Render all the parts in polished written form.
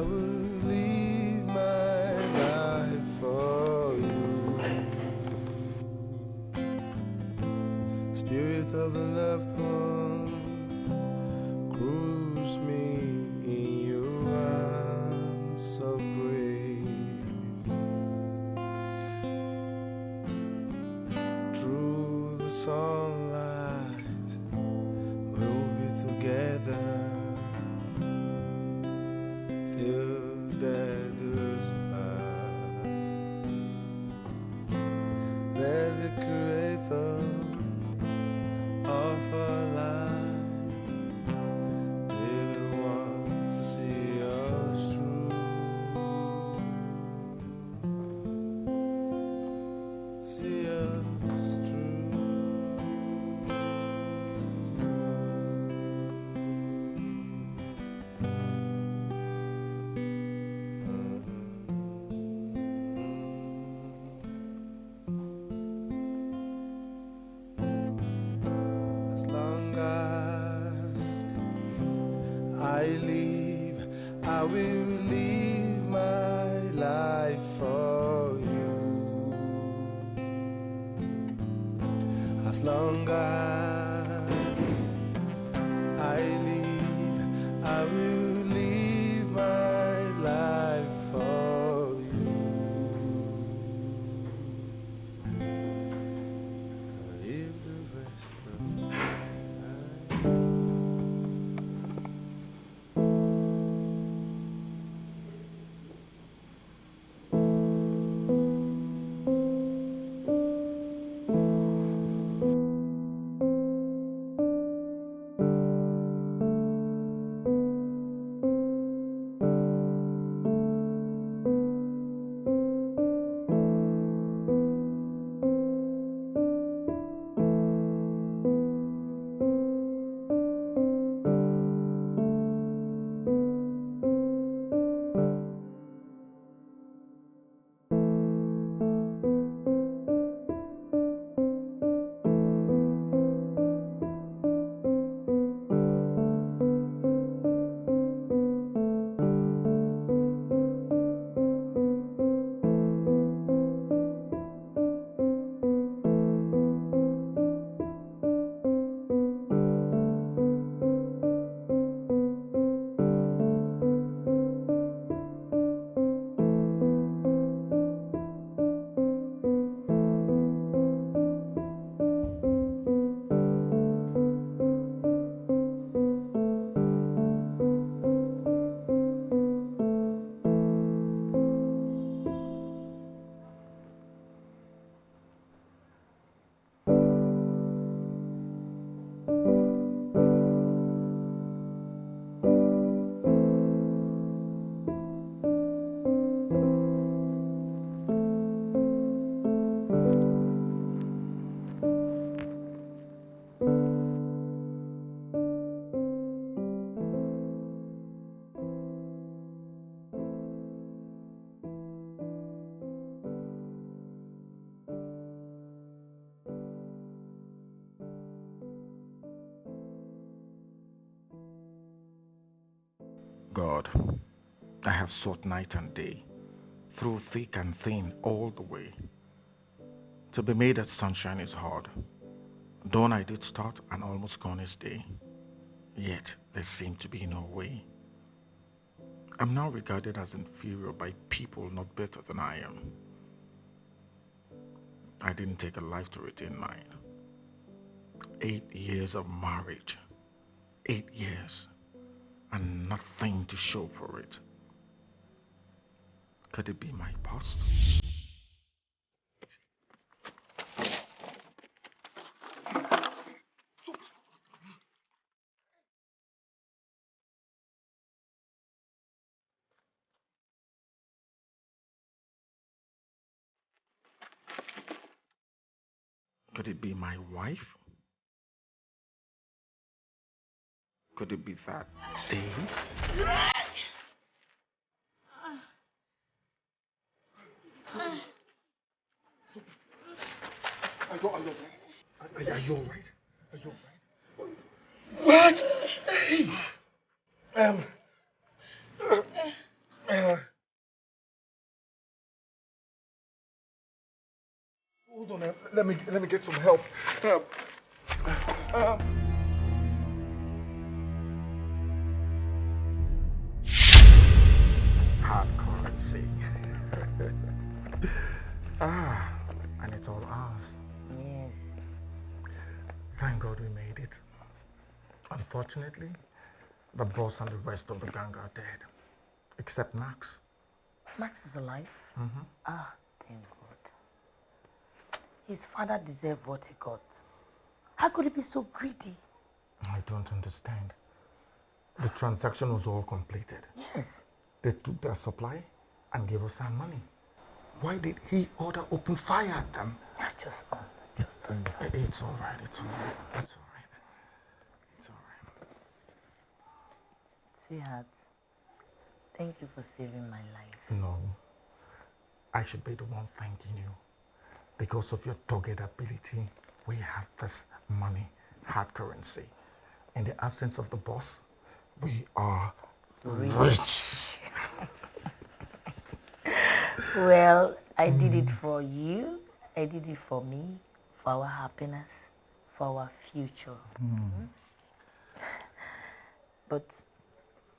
will live my life for you. Spirit of the loved one, cruise me in your arms of grace. Through the sunlight, we'll be together. Till death does part. Let the Creator of our life be the one to see us through. See us through. As long as I live, I will live my life for you. As long as I live, I will live my life for you. I'll live the rest of my life. God, I have sought night and day, through thick and thin all the way. To be made at sunshine is hard. Dawn I did start and almost gone is day, yet there seemed to be no way. I'm now regarded as inferior by people not better than I am. I didn't take a life to retain mine. 8 years of marriage, 8 years, and nothing to show for it. Could it be my past? Could it be my wife? Could it be that day? Are you all right? Are you all right? Are you all right? What? Hey! Hold on, let me get some help. Uh, Hard currency. And it's all ours. Yes. Thank God we made it. Unfortunately, the boss and the rest of the gang are dead, except Max. Max is alive? Mm-hmm. Ah, thank God. His father deserved what he got. How could he be so greedy? I don't understand. The transaction was all completed. Yes. They took their supply and gave us our money. Why did he order open fire at them? Just It's all right. It's all right. It's all right. It's all right. Sweetheart, thank you for saving my life. No, I should be the one thanking you. Because of your dogged ability, we have this money, hard currency. In the absence of the boss, we are rich. Well, I did it for you. I did it for me, for our happiness, for our future. But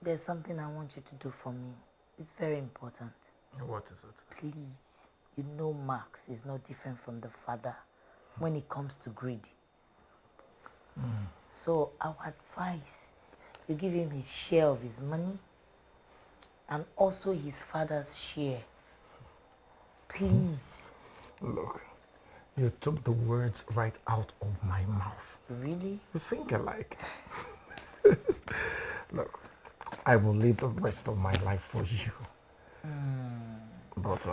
there's something I want you to do for me. It's very important. What is it? Please, you know Max is no different from the father when it comes to greed. So our advice, you give him his share of his money and also his father's share. Please. Look, you took the words right out of my mouth. Really? You think alike. Look, I will live the rest of my life for you. But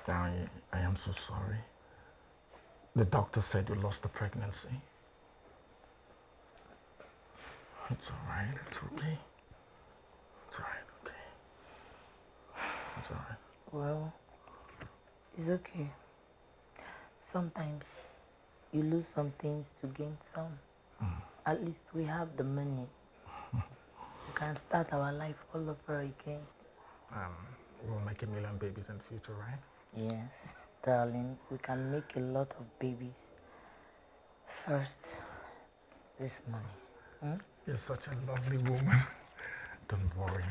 I am so sorry. The doctor said you lost the pregnancy. It's all right. It's okay. It's all right. Okay. It's all right. Well, it's okay. Sometimes you lose some things to gain some. At least we have the money. We can start our life all over again. We'll make 1 million babies in the future, right? Yes, darling, we can make a lot of babies. First, this money. You're such a lovely woman. Don't worry.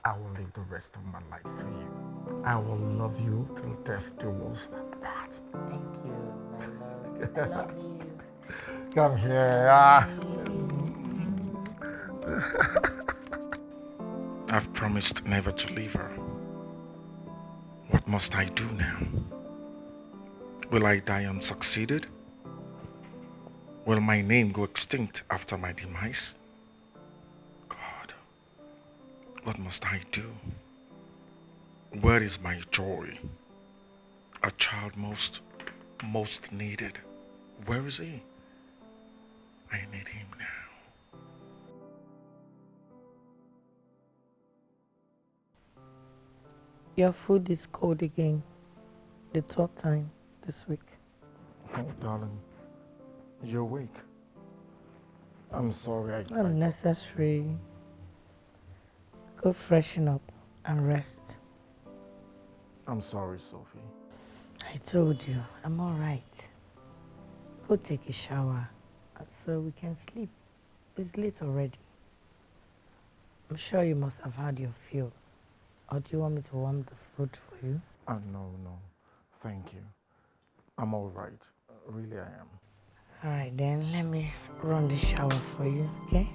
I will live the rest of my life for you. I will love you till death do us part. Thank you, my love. I love you. Come here. I've promised never to leave her. What must I do now? Will I die unsucceeded? Will my name go extinct after my demise? God, what must I do? Where is my joy? A child most needed. Where is he? I need him now. Your food is cold again. The third time this week. Oh, darling, you're awake. I'm sorry. Unnecessary. Go freshen up and rest. I'm sorry, Sophie. I told you, I'm all right. Go take a shower so we can sleep. It's late already. I'm sure you must have had your fill. Or do you want me to warm the food for you? No. Thank you. I'm all right. Really, I am. All right, then let me run the shower for you, okay?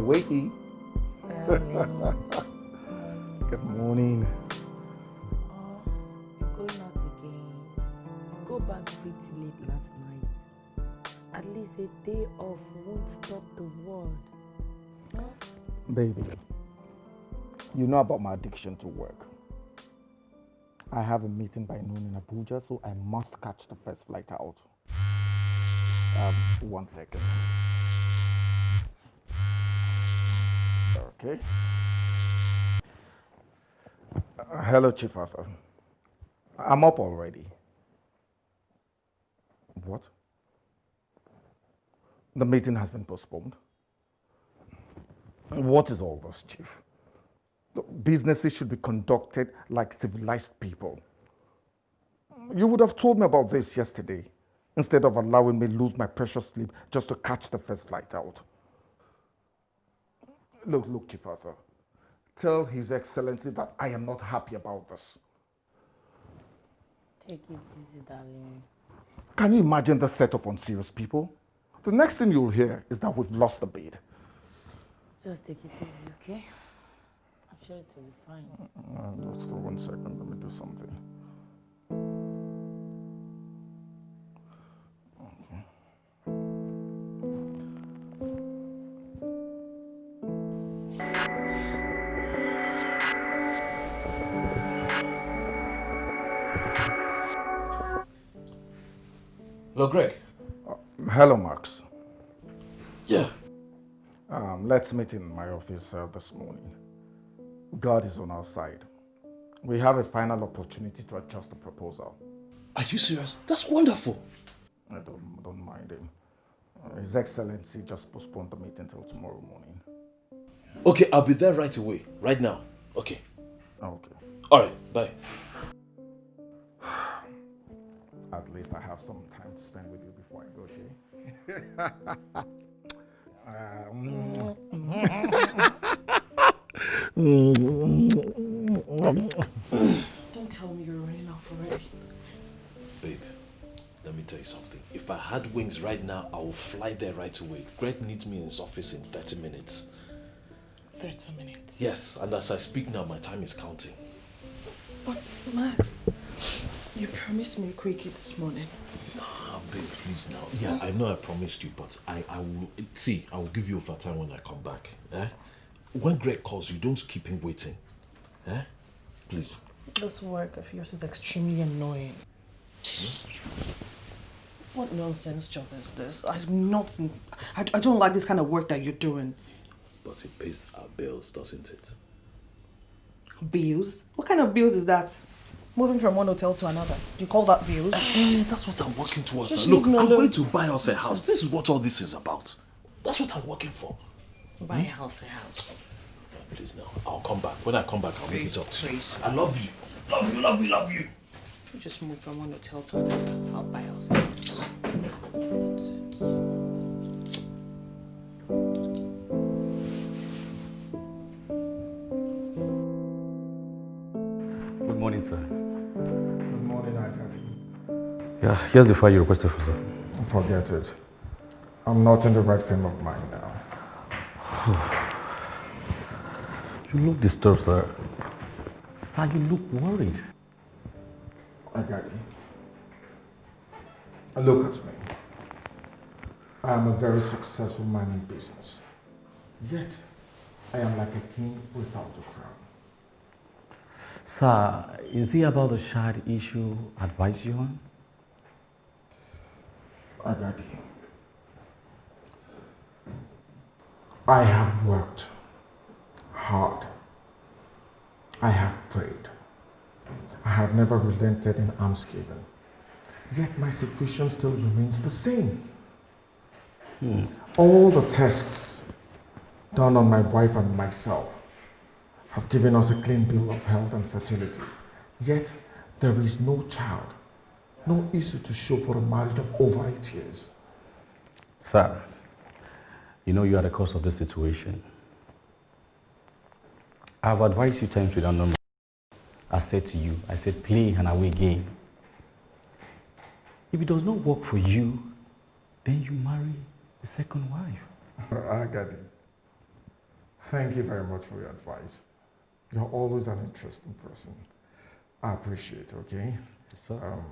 Wakey. Good morning. Oh, you're going out again. You go back pretty late last night. At least a day off won't stop the world. Huh? Baby, you know about my addiction to work. I have a meeting by noon in Abuja, so I must catch the first flight out. 1 second. Okay. Hello, Chief Arthur. I'm up already. What? The meeting has been postponed. What is all this, Chief? The businesses should be conducted like civilized people. You would have told me about this yesterday instead of allowing me lose my precious sleep just to catch the first flight out. Look, Chief Arthur. Tell His Excellency that I am not happy about this. Take it easy, darling. Can you imagine the setup on serious people? The next thing you'll hear is that we've lost the bid. Just take it easy, okay? I'm sure it will be fine. Just 1 second, let me do something. Hello, Greg. Hello, Max. Yeah. Let's meet in my office this morning. God is on our side. We have a final opportunity to adjust the proposal. Are you serious? That's wonderful. I don't mind him. His Excellency just postponed the meeting till tomorrow morning. Okay, I'll be there right away. Right now. Okay. Okay. Alright, bye. At least I have some time to spend with you before I go, Shay. Don't tell me you're running off already. Babe, let me tell you something. If I had wings right now, I will fly there right away. Greg needs me in his office in 30 minutes. 30 minutes? Yes, and as I speak now, my time is counting. But Max, you promised me a quickie this morning. Babe, please now. Yeah, I know I promised you, but I will... See, I will give you overtime when I come back. Eh? When Greg calls you, don't keep him waiting. Eh? Please. This work of yours is extremely annoying. What nonsense job is this? I don't like this kind of work that you're doing. But it pays our bills, doesn't it? Bills? What kind of bills is that? Moving from one hotel to another. Do you call that bills? That's what I'm working towards. Just Now. Look, leave me I'm alone. going to buy us a house. This is what all this is about. That's what I'm working for. Buy a house. Please now. I'll come back. When I come back, I'll make it up to you. Please. I love you. Love you, love you, love you. You just move from one hotel to another. I'll buy a house. Nonsense. Good morning, sir. Good morning, Agadi. Yeah, here's the file you requested for, sir. Forget it. I'm not in the right frame of mind now. You look disturbed, sir. Sir, you look worried. Agadi, look at me. I am a very successful man in business. Yet, I am like a king without a crown. Sir, is it about the child issue advise you on? Agadi, I have worked hard. I have prayed. I have never relented in almsgiving. Yet my situation still remains the same. All the tests done on my wife and myself have given us a clean bill of health and fertility. Yet there is no child, no issue to show for a marriage of over 8 years. Sir, you know you are the cause of this situation. I've advised you times without number. I said to you, I said play an away game. If it does not work for you, then you marry the second wife. Agadi, thank you very much for your advice. You're always an interesting person. I appreciate it, okay? Yes, sir.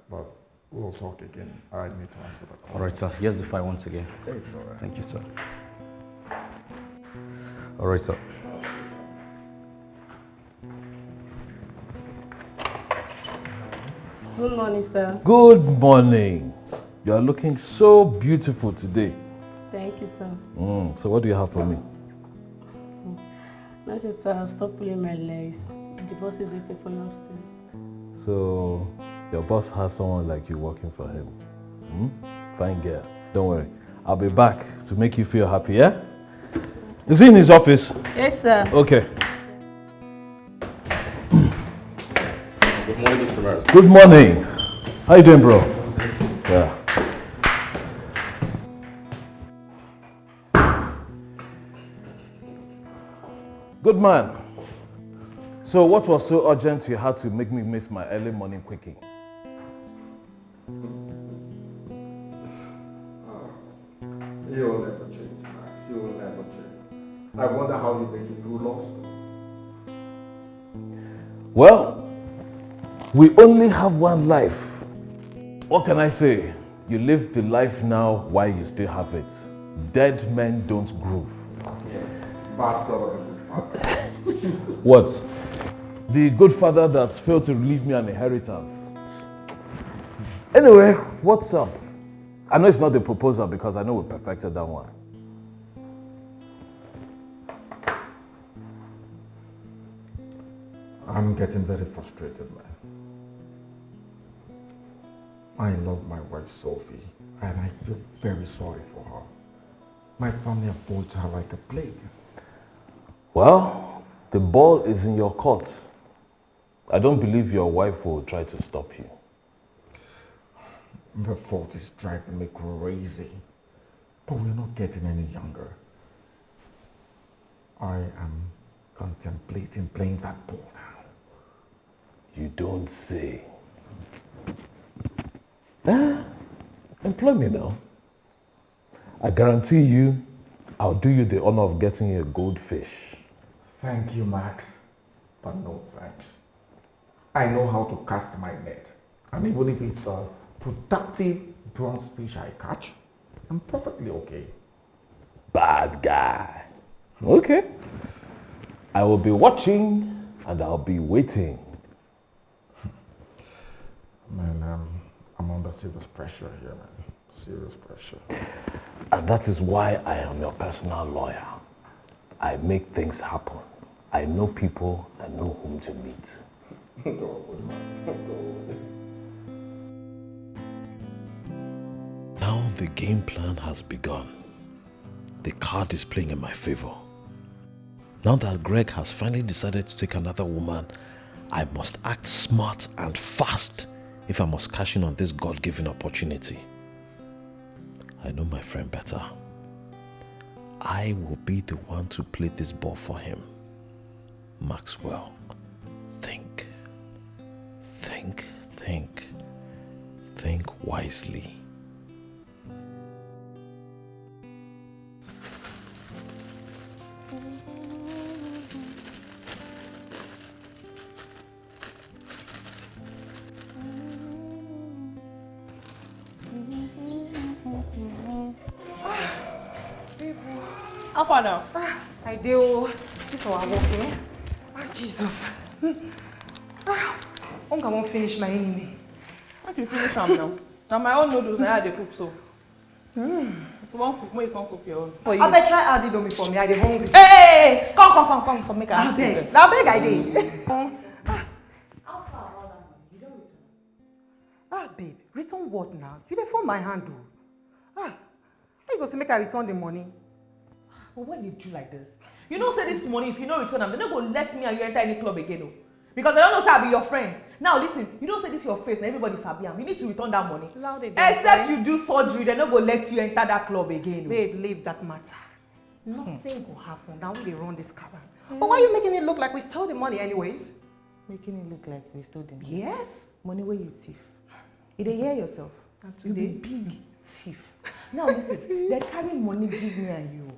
But we'll talk again. I need to answer the call. All right, sir. Here's the file once again. It's all right. Thank you, sir. All right, sir. Good morning, sir. Good morning. You are looking so beautiful today. Thank you, sir. So what do you have for me? That is, sir, stop pulling my legs. The boss is waiting for you upstairs. So your boss has someone like you working for him. Fine girl. Don't worry. I'll be back to make you feel happy, yeah? Is he in his office? Yes, sir. Okay. Good morning, Mr. Maris. Good morning. How you doing, bro? Yeah. Good man. So what was so urgent you had to make me miss my early morning quickie? You will never change, Max. You will never change. I wonder how you make it through law school. Well, we only have one life. What can I say? You live the life now while you still have it. Dead men don't groove. Yes, bad sort of a good father. What? The good father that failed to leave me an inheritance. Anyway, what's up? I know it's not the proposal because I know we perfected that one. I'm getting very frustrated, man. I love my wife, Sophie, and I feel very sorry for her. My family avoids her like a plague. Well, the ball is in your court. I don't believe your wife will try to stop you. The thought is driving me crazy. But we're not getting any younger. I am contemplating playing that ball now. You don't say. Employ me now. I guarantee you, I'll do you the honor of getting you a goldfish. Thank you, Max. But no thanks. I know how to cast my net. And even if it's a productive bronze fish I catch, I'm perfectly okay. Bad guy. Okay. I will be watching and I'll be waiting. Man, I'm under serious pressure here, man. Serious pressure. And that is why I am your personal lawyer. I make things happen. I know people, I know whom to meet. Now the game plan has begun. The card is playing in my favor. Now that Greg has finally decided to take another woman, I must act smart and fast if I must cash in on this God-given opportunity. I know my friend better. I will be the one to play this ball for him. Maxwell, think. Think wisely. How far now? I do. People are walking. Jesus. I won't finish my enemy. How do you finish them now? Now my own noodles and I they cook so. If you want cook, you can't cook your own. For you. I bet try add it on me for me. I dey hungry. Hey! Come, make us beg. Now beg I did. Babe, return what now? You dey phone my hand though. How you go to make I return the money? But why you do like this? You know say this money, if you no return them, they're not going to let me and you enter any club again though. Because they don't know say I be your friend. Now listen, you don't say this your face and everybody's happy and you need to return that money. Except you do surgery, they're not going to let you enter that club again. Babe, leave that matter. Nothing will happen. Now we run this caravan. But why are you making it look like we stole the money anyways? Making it look like we stole the money. Yes. Money where you thief. You dey hear yourself. You be big thief. Now listen, they carry money give me and you.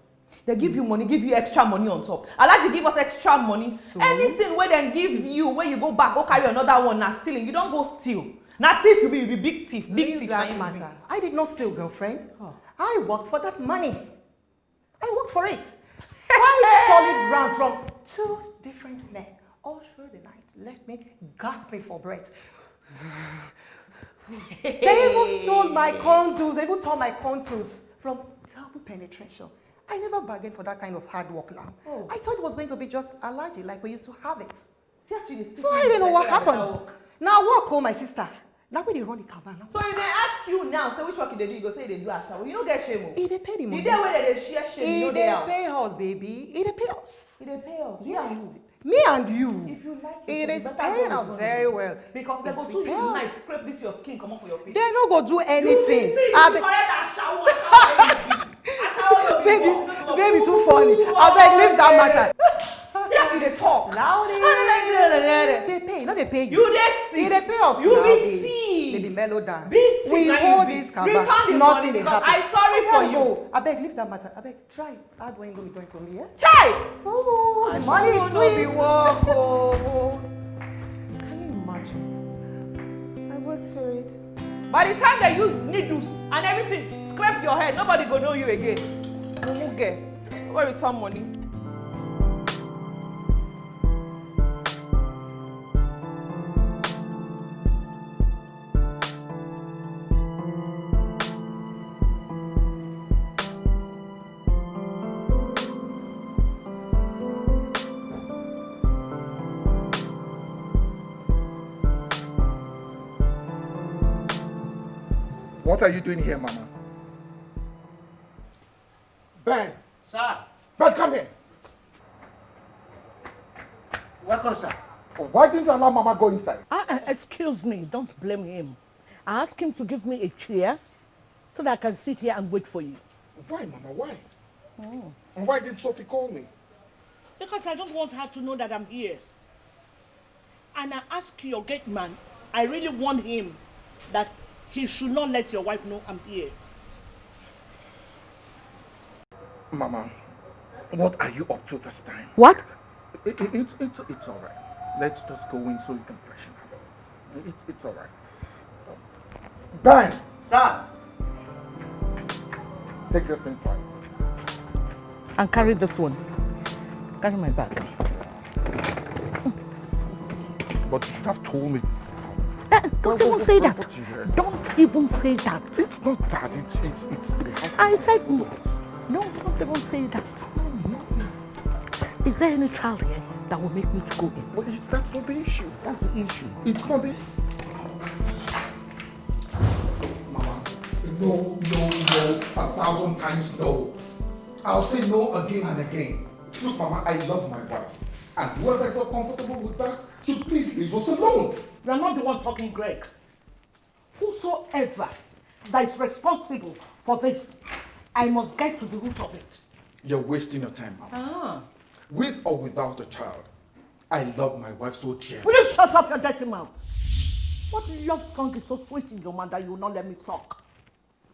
They give you money, give you extra money on top. I like to give us extra money. So? Anything where they give you, where you go back, go carry another one, now stealing. You don't go steal. Now thief, you be big thief, big thief. That matter. I did not steal, girlfriend. Oh. I worked for that money. I worked for it. 5 solid rounds from 2 different men all through the night left me gasping for breath. They even stole my contours. They even tore my contours from double penetration. I never bargained for that kind of hard work now. Oh. I thought it was going to be just allergy like we used to have it. Just you So I didn't know what happened. Now work, oh my sister. Now when they run the cabana. So if they ask you now, say which work they do, you go say they do a shower. You don't get shame. They pay the money. The day when they share shame, you know They pay us, baby. They pay us. They pay us. Yes. Me and you. If you like It is better paying go us with very money. well. Because they go It to use pays. knife, scrape this your skin, come off for your face. They no go do anything. Baby, too funny. I beg, leave that matter. Yes, they talk. Loudly. They pay, no they pay you. You they see. They pay us. You now, be babe. tea. They be mellow down. Be tea. We now hold you be. this Return the cabana. money Nothing because happen. I'm sorry for you. I beg, leave that matter. I beg, try. Add one going for me, yeah? Chai! Oh, the money is sweet. Can you imagine? I worked for it. By the time they use needles and everything, scrape your head, nobody go know you again. Mumu get. Where return money? What are you doing here, Mama? Ben! Sir! Ben, come here! Welcome, sir. Why didn't you allow Mama go inside? Excuse me, don't blame him. I asked him to give me a chair so that I can sit here and wait for you. Why, Mama? Why? And why didn't Sophie call me? Because I don't want her to know that I'm here. And I asked your gate man, I really want him that he should not let your wife know I'm here. Mama, what are you up to this time? What? It's all right. Let's just go in so you can freshen up. It's all right. Ben! Sir! Take this inside. And carry this one. Carry my bag. But you have told me. Don't even say that. Don't even say that. It's not that. It's I said no. No, don't even say that. Is there any child here that will make me to go in? Well, that's not the issue. That's the issue. It's not this. Mama, no, 1,000 times no. I'll say no again and again. Look, Mama, I love my wife. And whoever is not comfortable with that should please leave us alone. You are not the one talking, Greg. Whosoever that is responsible for this, I must get to the root of it. You're wasting your time, Mama. With or without a child, I love my wife so dearly. Will you shut up your dirty mouth? What love song is so sweet in your mind that you will not let me talk?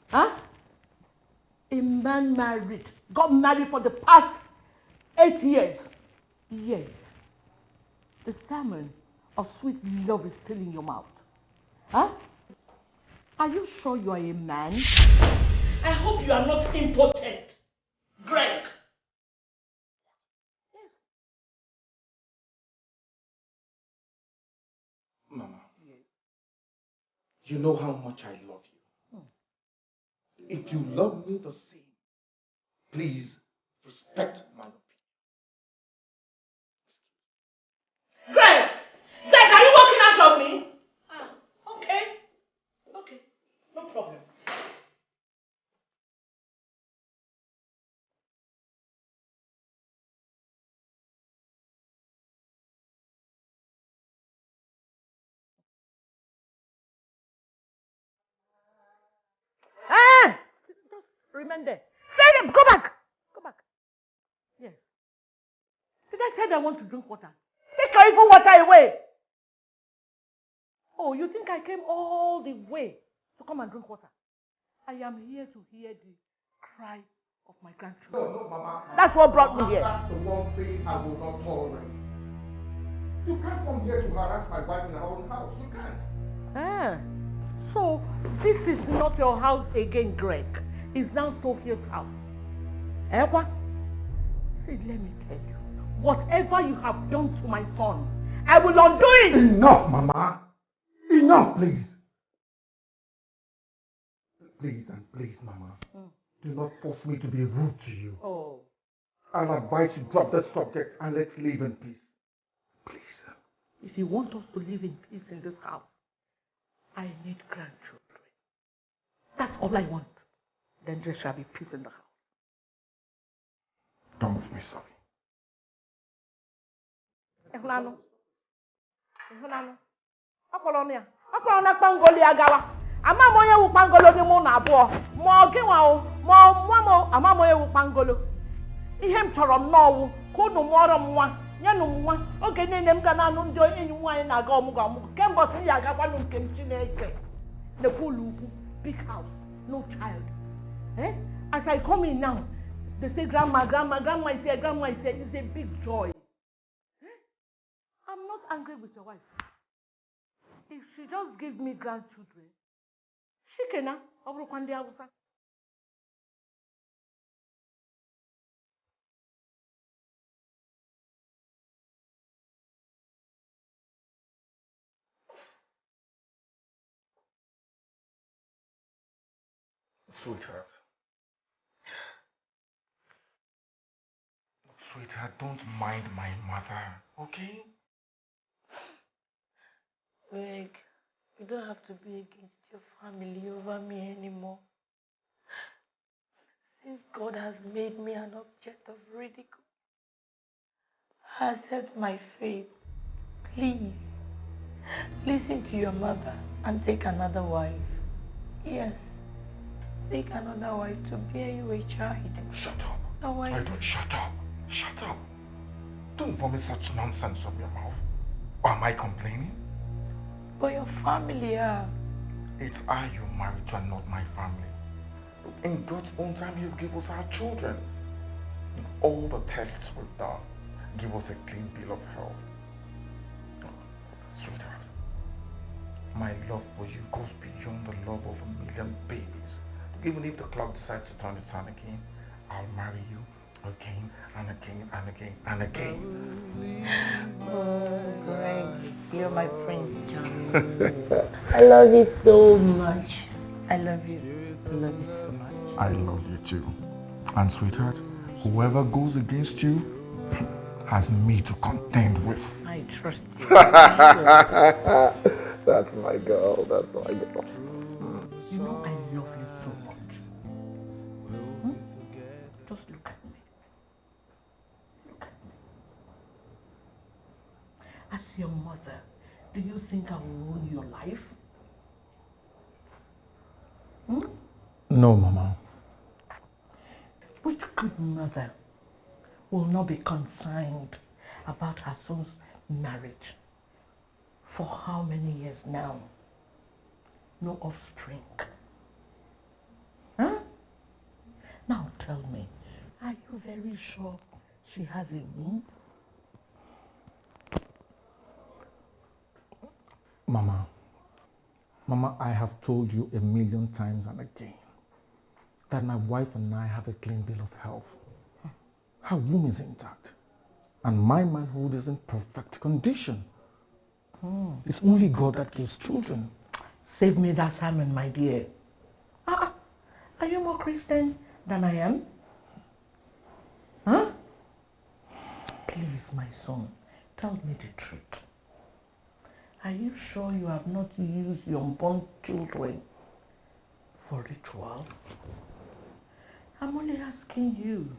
Huh? A man got married for the past 8 years. Yet, the sermon of sweet love is still in your mouth. Huh? Are you sure you are a man? I hope you are not impotent, Greg. Yes. Mama, you know how much I love you. If you love me the same, please respect my opinion. Greg! Greg, are you walking out of me? Okay. Okay, no problem. Ah! Just remain there. Say them, go back! Go back. Yes. Did I tell you I want to drink water? Take your evil water away! Oh, you think I came all the way to come and drink water? I am here to hear the cry of my grandchildren. No, Mama. That's what brought me here. That's the one thing I will not tolerate. You can't come here to harass my wife in her own house. You can't. Ah, so this is not your house again, Greg. It's now Sophia's house. Eh, what? See, let me tell you. Whatever you have done to my son, I will undo it. Enough, Mama. Enough, please. Please and please, Mama. Do not force me to be rude to you. Oh. I'll advise you drop the subject and let's live in peace. Please. If you want us to live in peace in this house, I need grandchildren. That's all I want. Then there shall be peace in the house. Don't make me sorry. Ihunanu. Akpọrọ ya. Akpọrọ na kpangolo ya gawa. Ama m onye wu kpangolo dị mụ na abụọ. Ma ọ gịnwa o, ma nwa m ama m onye wu kpangolo. Ihe m chọrọ nnọọ wụ ka unu mụọrọ m nwa, nyenụ m nwa. Oge niile m ga na-anụ ndị enyi nwaanyị na-aga ọmụgwọ. Kemgbe ọtụ m ya agakwanụ nke m Chineke. Nekwa ụlọ ukwu, big house, no child. As I come in now, they say grandma is here, It's a big joy. I'm not angry with your wife. If she just gives me grandchildren, she can now. Sweetheart. Sweetheart, don't mind my mother, okay? Greg, you don't have to be against your family over me anymore. Since God has made me an object of ridicule, I accept my fate. Please, listen to your mother and take another wife. Yes, take another wife to bear you a child. Shut up. I don't. Shut up. Shut up. Don't vomit such nonsense from your mouth. Or am I complaining? But your family are. It's I you married to and not my family. In God's own time, He'll give us our children. All the tests we've done give us a clean bill of health. Sweetheart, my love for you goes beyond the love of a million babies. Even if the clock decides to turn its hand again, I'll marry you again and again and again and again. Oh, Greg, you're my Prince John. I love you so much. I love you. I love you so much. I love you too. And sweetheart, whoever goes against you has me to contend with. I trust you. That's my girl. That's my girl. You know I love you so much. Just look at me. Look at me. As your mother, do you think I will ruin your life? No, Mama. Which good mother will not be concerned about her son's marriage for how many years now? No offspring. Huh? Now tell me, are you very sure she has a womb? Mama, I have told you a million times and again that my wife and I have a clean bill of health. Her womb is intact, and my manhood is in perfect condition. It's only God that gives children. Save me that sermon, my dear. Are you more Christian than I am? Huh? Please, my son, tell me the truth. Are you sure you have not used your unborn children for ritual? I'm only asking you.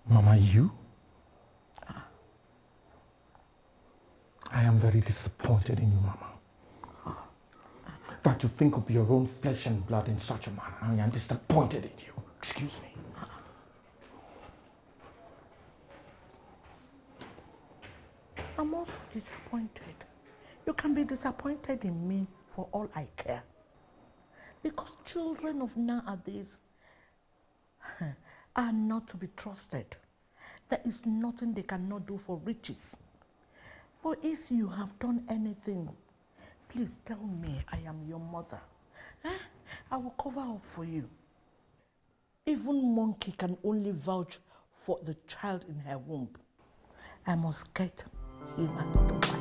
Mama, you? I am very disappointed in you, Mama. That you think of your own flesh and blood in such a manner. I am disappointed in you. Excuse me. I'm also disappointed. You can be disappointed in me for all I care. Because children of nowadays are not to be trusted. There is nothing they cannot do for riches. But if you have done anything, please tell me I am your mother. I will cover up for you. Even monkey can only vouch for the child in her womb. I must get you another wife.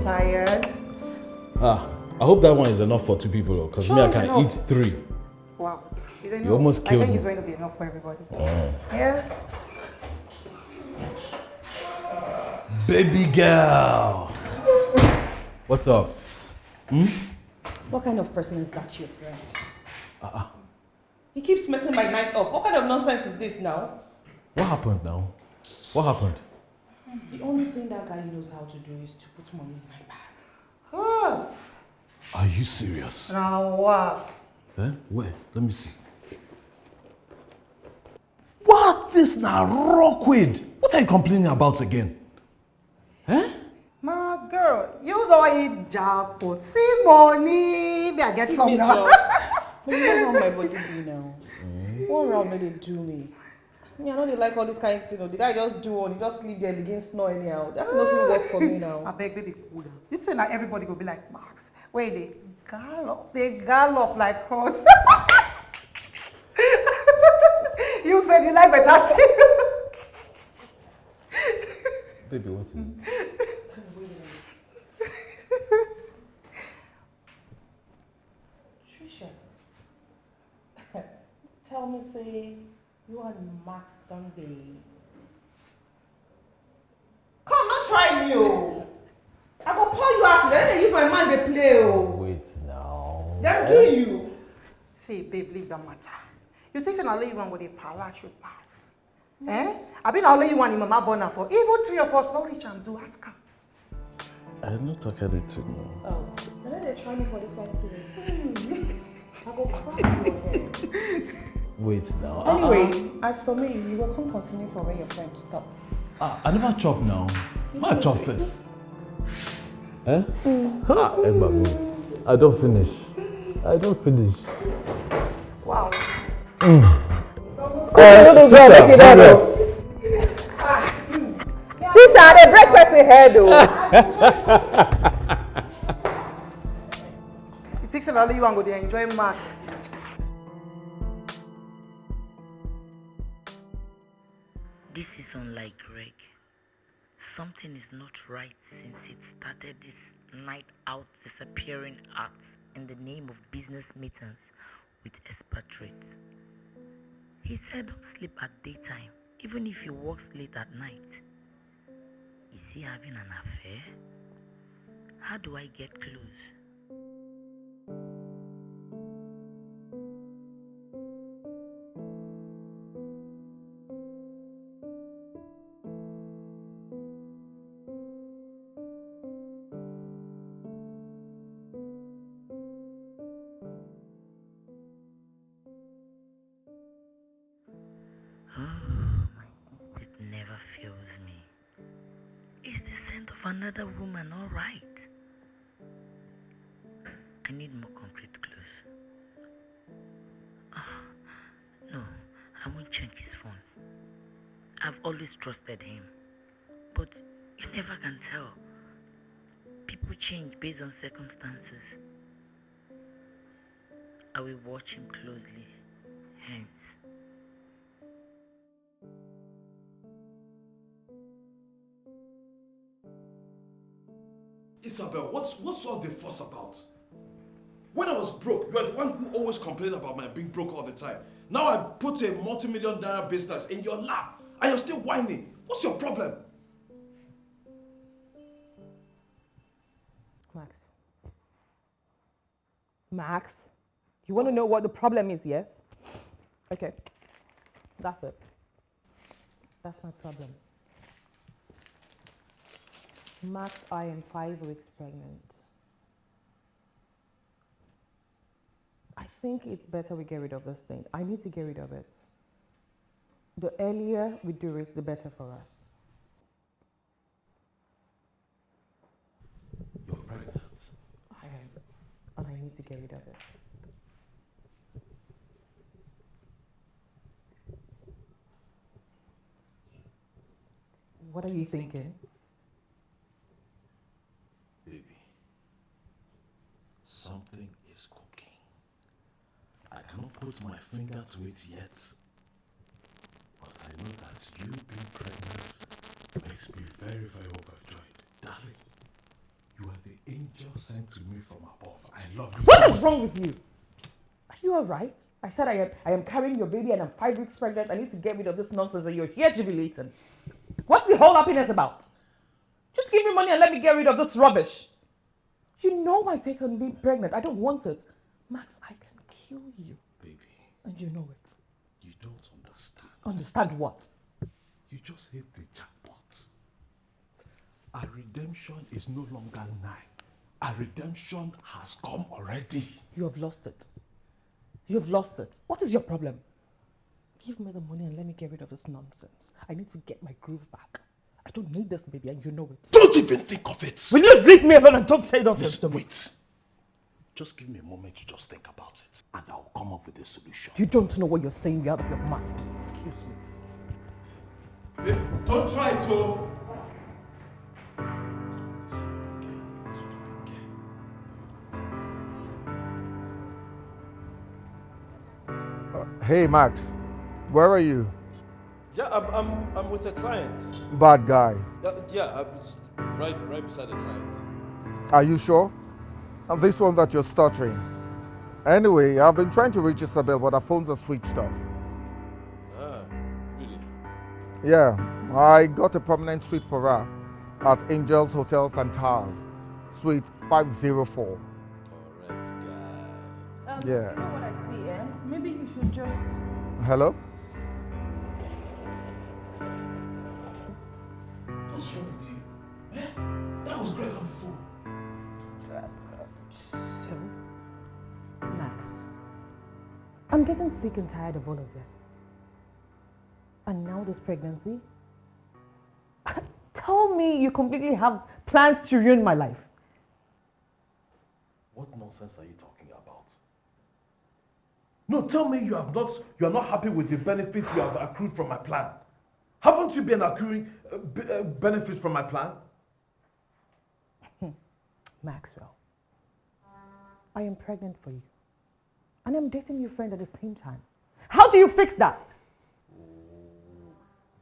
tired. I hope that one is enough for 2 people, because Sure, me, I it's can enough. eat 3. Wow. You almost killed I think me. it's going to be enough for everybody. Oh. Yeah. Baby girl. What's up? What kind of person is that, your friend? He keeps messing my night up. What kind of nonsense is this now? What happened now? What happened? The only thing that guy knows how to do is to put money in my bag. Oh. Are you serious? Now what? Eh? Where? Let me see. What? This now Rockweed? What are you complaining about again? Eh? My girl, you don't eat jackpot. See money. May I get some now? But you know how my body be now. One round made it do me. I know they like all this kind of thing. The guy just do one, he just sleep there and begin snore anyhow. That's nothing work for me now. I beg, baby, cool down. You say now everybody go be like Max. Wait, they gallop like horse. You said you like better thing. Baby, what is it? Trisha, tell me, say, you and Max don't they? Come, not try me, oh. I go pour you out, then they use my man, they play, oh. Wait now. Them do you. See, babe, leave that matter. You think I'll let you one with a palace should pass? Eh? I mean, I'll let you one in Mama Bona for even 3 of us, no reach and do ask her. I'm not talking it to me. Oh, and then they try me for this one too. I go cry your head. Wait now. Anyway, as for me, you will come continue from where your friend stopped. I never chop now. I chop first. Eh? Emma, I don't finish. Wow. Trisha, they break person head though. You think I'll let you one go there enjoy Max? This is unlike Greg. Something is not right since it started this night out disappearing acts in the name of business meetings with expatriates. He said don't sleep at daytime, even if he works late at night. Is he having an affair? How do I get clues? It never fails me. Is the scent of another woman all right? I need more concrete clues. No, I won't check his phone. I've always trusted him. But you never can tell. People change based on circumstances. I will watch him closely. Hence. Isabel, what's all the fuss about? When I was broke, you are the one who always complained about my being broke all the time. Now I put a multi-million-dollar business in your lap and you're still whining. What's your problem? Max, you want to know what the problem is, yes? Okay, that's it. That's my problem. Max, I am 5 weeks pregnant. I think it's better we get rid of this thing. I need to get rid of it. The earlier we do it, the better for us. You're pregnant. I am, and I need to get rid of it. What are you thinking? Baby, something is cooking. I cannot put my finger to it yet. But I know that you being pregnant makes me very, very overjoyed. Darling, You are the angel sent to me from above. I love you. What is wrong with you? Are you alright? I said I am carrying your baby and I'm 5 weeks pregnant. I need to get rid of this nonsense and you're here jubilating. What's the whole happiness about? Just give me money and let me get rid of this rubbish. You know my take on being pregnant. I don't want it. Max, I can kill you. Baby. And you know it. You don't understand. Understand what? You just hit the jackpot. Our redemption is no longer nigh. Our redemption has come already. You have lost it. You have lost it. What is your problem? Give me the money and let me get rid of this nonsense. I need to get my groove back. I don't need this baby and you know it. Don't even think of it. Will you leave me alone and don't say nonsense to me? Wait. Just give me a moment to just think about it. And I'll come up with a solution. You don't know what you're saying. You're out of your mind. Excuse me. Hey, don't try to. Hey Max, where are you? Yeah, I'm with a client. Bad guy. Yeah, I'm right beside the client. Are you sure? And this one that you're stuttering. Anyway, I've been trying to reach Isabel, but her phones are switched off. Ah, really? Yeah, I got a permanent suite for her at Angels Hotels and Towers, suite 504. Correct guy. Yeah. You know what I see, eh? Maybe you should just... Hello? What's wrong with you? Eh? That was Greg on the phone. So, Max, I'm getting sick and tired of all of this. And now this pregnancy? Tell me you completely have plans to ruin my life. What nonsense are you talking about? No, tell me you are not happy with the benefits you have accrued from my plan. Haven't you been accruing benefits from my plan? Maxwell, I am pregnant for you. And I'm dating your friend at the same time. How do you fix that?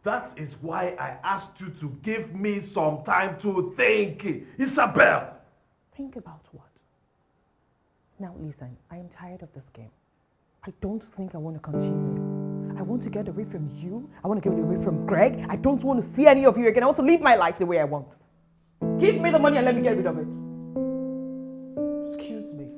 That is why I asked you to give me some time to think. Isabel! Think about what? Now listen, I am tired of this game. I don't think I want to continue. I want to get away from you. I want to get away from Greg. I don't want to see any of you again. I want to live my life the way I want. Give me the money and let me get rid of it. Excuse me.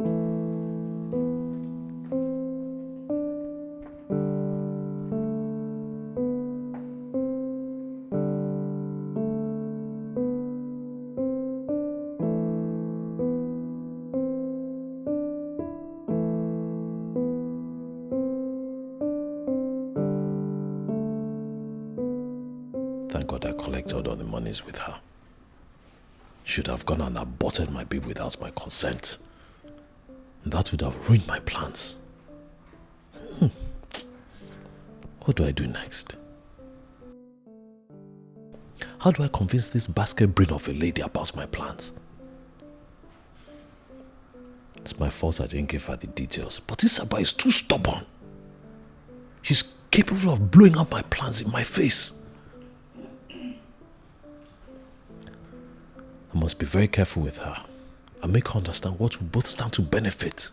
Thank God I collected all the monies with her. Should have gone and aborted my baby without my consent. That would have ruined my plans. What do I do next? How do I convince this basket brain of a lady about my plans? It's my fault I didn't give her the details, but Isabel is too stubborn. She's capable of blowing up my plans in my face. I must be very careful with her and make her understand what we both stand to benefit.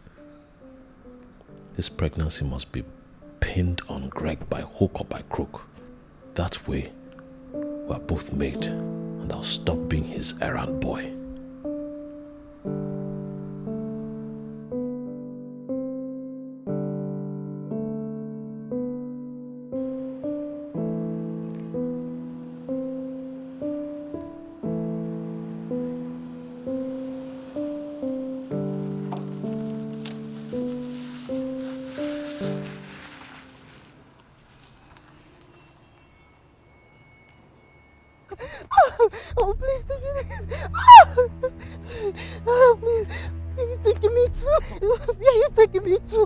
This pregnancy must be pinned on Greg by hook or by crook. That way, we're both made and I'll stop being his errand boy. Oh, please take me this. Oh, please. You're taking me too. Yeah, you're taking me too.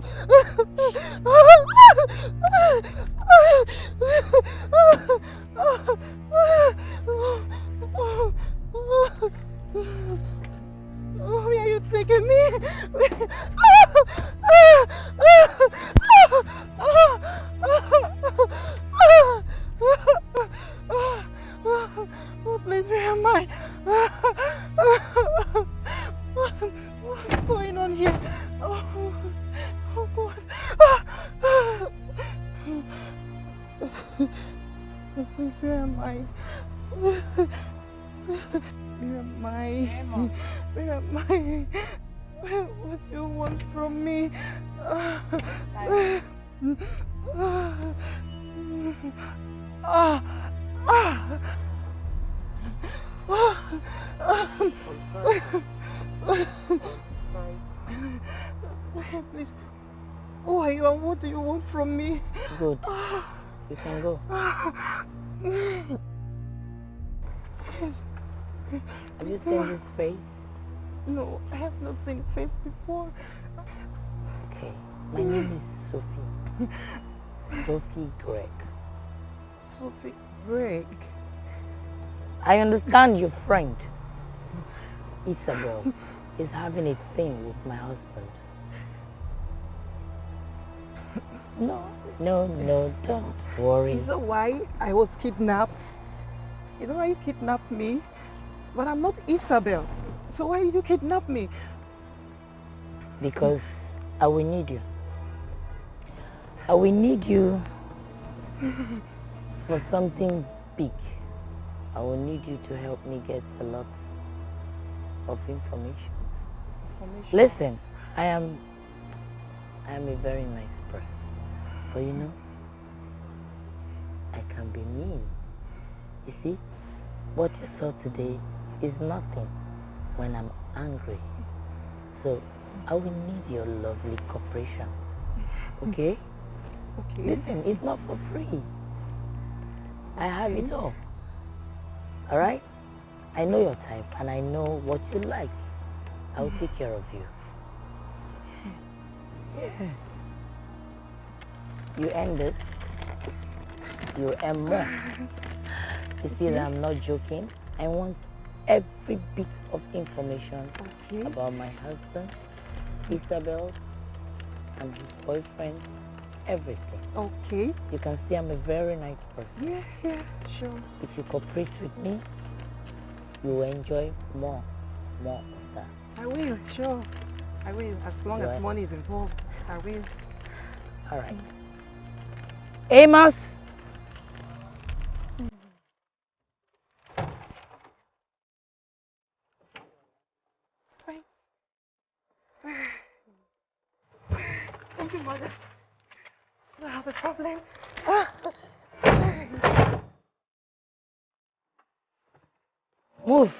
Oh, yeah, you're taking me. Oh, please, where am I? Please, where am I? Where am I? Emma. Where am I? What do you want from me? Please, who are you and what do you want from me? Good. You can go. Yes. Have you seen his face? No, I have not seen the face before. Okay. My name is Sophie. Sophie Greg. Sophie Greg. I understand your friend, Isabel, is having a thing with my husband. No, don't worry. Is that why I was kidnapped? Is that why you kidnapped me? But I'm not Isabel. So why did you kidnap me? Because I will need you. I will need you for something big. I will need you to help me get a lot of information. Listen, I am a very nice person. But you know, I can be mean. You see, what you saw today is nothing when I'm angry. So I will need your lovely cooperation. Okay? Okay. Listen, it's not for free. I have it all. Alright? I know your type and I know what you like. I will take care of you. Yeah. You earn this. You earn more. You see that I'm not joking. I want every bit of information about my husband, Isabel, and his boyfriend, everything. Okay. You can see I'm a very nice person. Yeah, sure. If you cooperate with me, you will enjoy more of that. I will, sure. I will, as long as money is involved. I will. All right. Amos! Thank you, Mother. I have a problem. Move.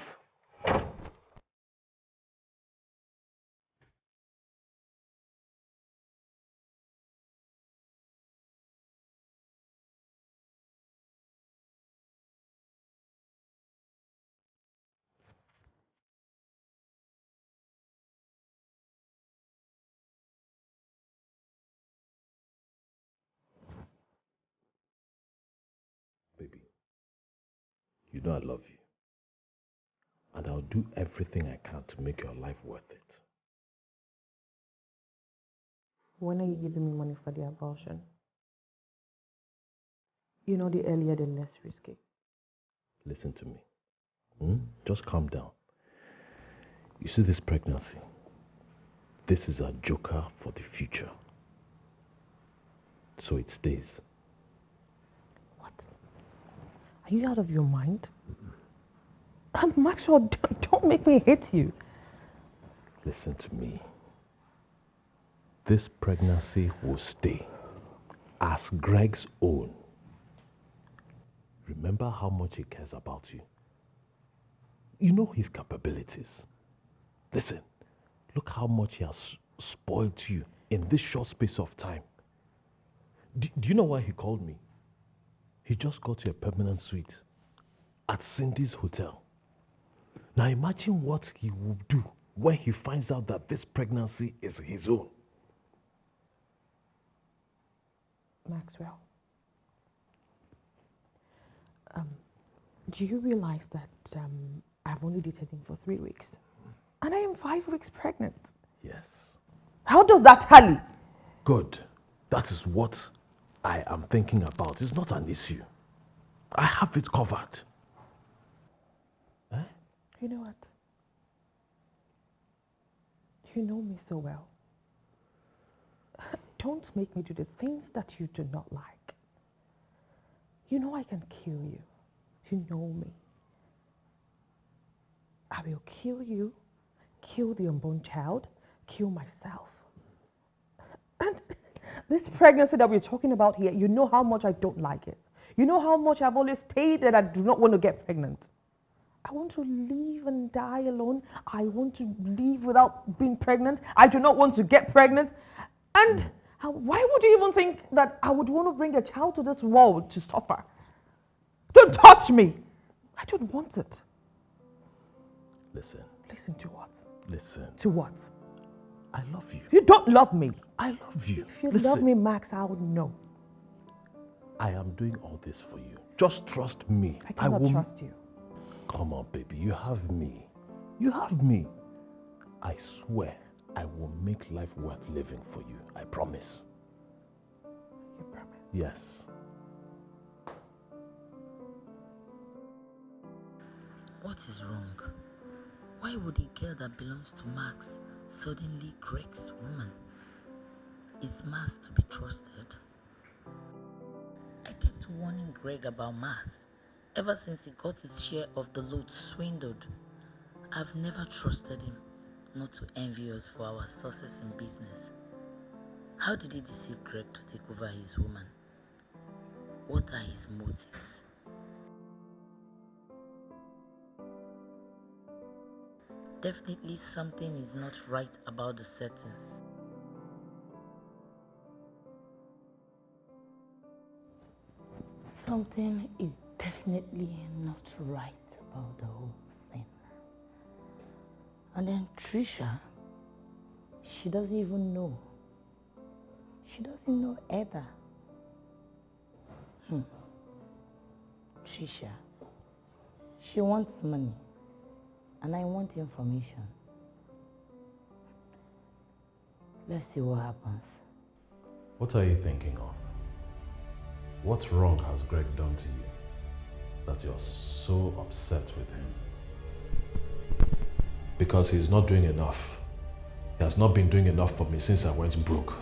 Baby, you know I love you. And I'll do everything I can to make your life worth it. When are you giving me money for the abortion? You know, the earlier the less risky. Listen to me. Just calm down. You see this pregnancy? This is a joker for the future. So it stays. What? Are you out of your mind? Maxwell, don't make me hate you. Listen to me. This pregnancy will stay as Greg's own. Remember how much he cares about you. You know his capabilities. Listen, look how much he has spoiled you in this short space of time. Do you know why he called me? He just got you a permanent suite at Cindy's hotel. Now imagine what he will do when he finds out that this pregnancy is his own. Maxwell, do you realize that I've only dated him for 3 weeks? And I am 5 weeks pregnant. Yes. How does that tally? Good. That is what I am thinking about. It's not an issue. I have it covered. Eh? You know what? You know me so well. Don't make me do the things that you do not like. You know I can kill you. You know me. I will kill you, kill the unborn child, kill myself. And this pregnancy that we're talking about here, you know how much I don't like it. You know how much I've always stated I do not want to get pregnant. I want to live and die alone. I want to live without being pregnant. I do not want to get pregnant. And why would you even think that I would want to bring a child to this world to suffer? Don't touch me. I don't want it. Listen. Listen to what? Listen. To what? I love you. You don't love me. I love you. If you love me, Max, I would know. I am doing all this for you. Just trust me. I cannot trust you. Come on, baby. You have me. You have me. I swear I will make life worth living for you. I promise. You promise? Yes. What is wrong? Why would a girl that belongs to Max suddenly Greg's woman? Is Max to be trusted? I kept warning Greg about Max ever since he got his share of the loot swindled. I've never trusted him not to envy us for our success in business. How did he deceive Greg to take over his woman? What are his motives? Definitely something is not right about the settings. Something is definitely not right about the whole thing. And then Trisha, she doesn't even know. She doesn't know either. Trisha, she wants money. And I want information. Let's see what happens. What are you thinking of? What wrong has Greg done to you that you're so upset with him? Because he's not doing enough. He has not been doing enough for me since I went broke.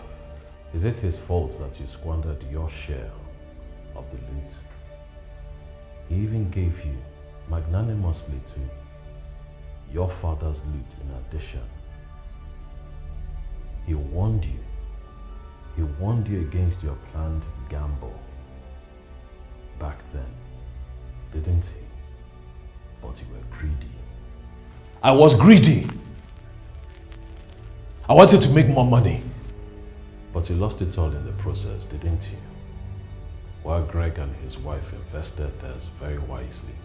Is it his fault that you squandered your share of the loot? He even gave you magnanimously to your father's loot in addition. He warned you. He warned you against your planned gamble. Back then, didn't he? But you were greedy. I was greedy. I wanted to make more money. But you lost it all in the process, didn't you? While Greg and his wife invested theirs very wisely.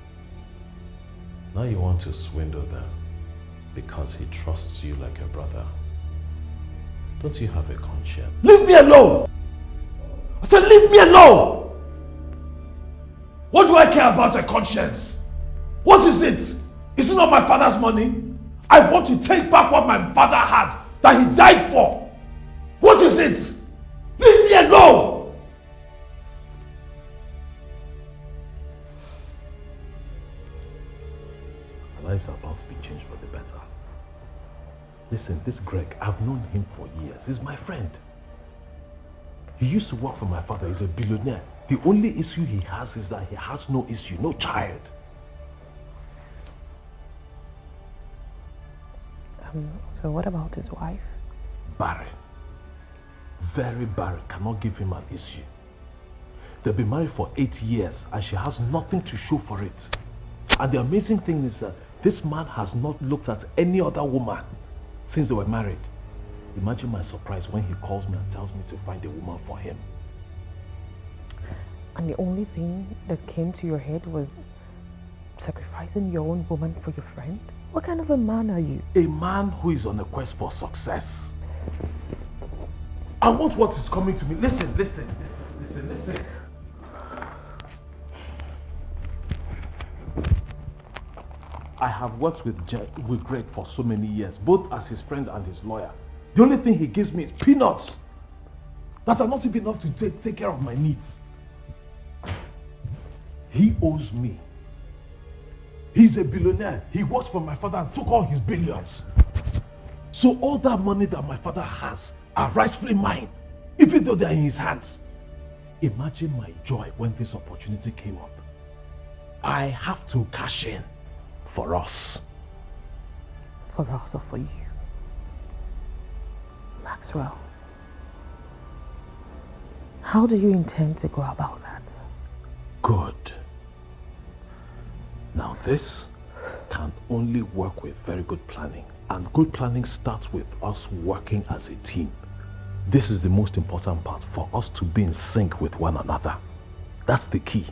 Now you want to swindle them because he trusts you like a brother. Don't you have a conscience? Leave me alone! I said leave me alone! What do I care about a conscience? What is it? Is it not my father's money? I want to take back what my father had that he died for. What is it? Leave me alone! Lives have both been changed for the better. Listen, this Greg, I've known him for years. He's my friend. He used to work for my father. He's a billionaire. The only issue he has is that he has no issue, no child. So what about his wife? Barren. Very barren. Cannot give him an issue. They've been married for 8 years and she has nothing to show for it. And the amazing thing is that this man has not looked at any other woman since they were married. Imagine my surprise when he calls me and tells me to find a woman for him. And the only thing that came to your head was sacrificing your own woman for your friend? What kind of a man are you? A man who is on a quest for success. I want what is coming to me. Listen. I have worked with Greg for so many years, both as his friend and his lawyer. The only thing he gives me is peanuts that are not even enough to take care of my needs. He owes me. He's a billionaire. He works for my father and took all his billions. So all that money that my father has are rightfully mine, even though they are in his hands. imagine my joy when this opportunity came up. I have to cash in for us. For us or for you? Maxwell, how do you intend to go about that? Good. Now this can only work with very good planning. And good planning starts with us working as a team. This is the most important part, for us to be in sync with one another. That's the key.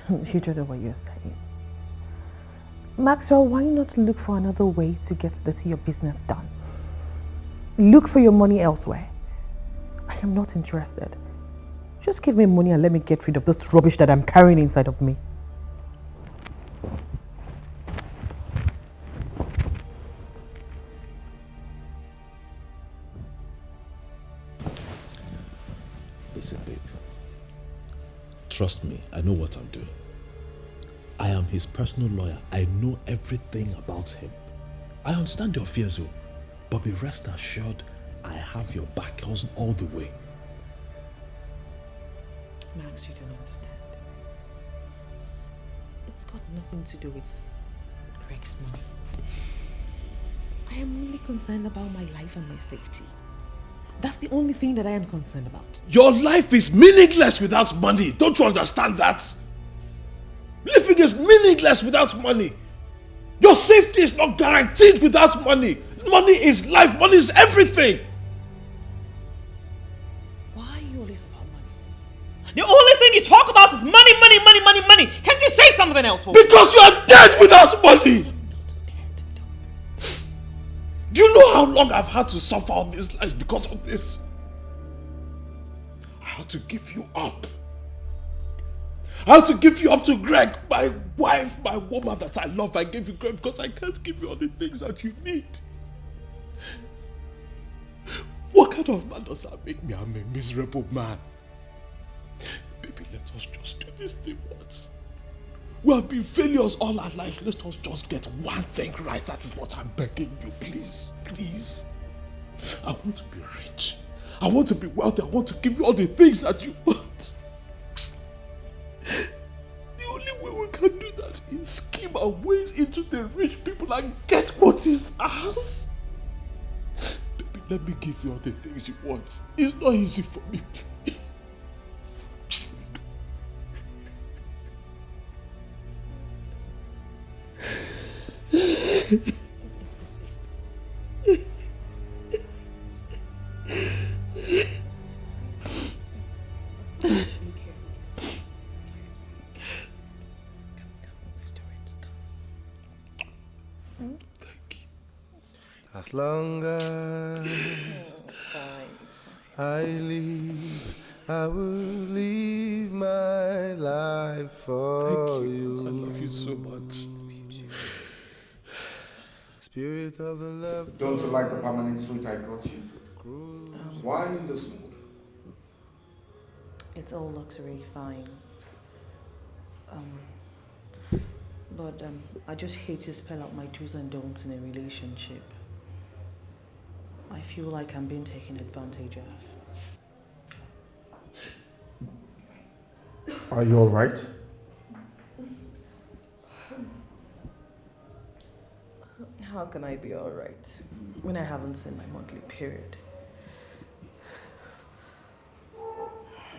You don't know what you're saying. Maxwell, why not look for another way to get your business done? Look for your money elsewhere. I am not interested. Just give me money and let me get rid of this rubbish that I'm carrying inside of me. Listen, babe. Trust me, I know what I'm doing. I am his personal lawyer. I know everything about him. I understand your fears, though, but be rest assured, I have your back all the way. Max, you don't understand. It's got nothing to do with Greg's money. I am only concerned about my life and my safety. That's the only thing that I am concerned about. Your life is meaningless without money. Don't you understand that? Living is meaningless without money. Your safety is not guaranteed without money. Money is life. Money is everything. Why are you always about money? The only thing you talk about is money, money, money, money, money. Can't you say something else for me? Because you are dead without money. I'm not dead, no. Do you know how long I've had to suffer all this life because of this? I had to give you up. I had to give you up to Greg, my wife, my woman that I love. I gave you Greg because I can't give you all the things that you need. What kind of man does that make me? I'm a miserable man. Baby, let us just do this thing once. We have been failures all our life. Let us just get one thing right. That is what I'm begging you, please. Please. I want to be rich. I want to be wealthy. I want to give you all the things that you want. The only way we can do that is scheme our ways into the rich people and get what is ours. Baby, let me give you all the things you want. It's not easy for me. As long as It's fine. I live, I will live my life for you. I love you so much. Spirit of the love. Don't you like the permanent suite I got you? Why are you in this mood? It's all luxury, fine. But I just hate to spell out my do's and don'ts in a relationship. I feel like I'm being taken advantage of. Are you alright? How can I be alright when I haven't seen my monthly period?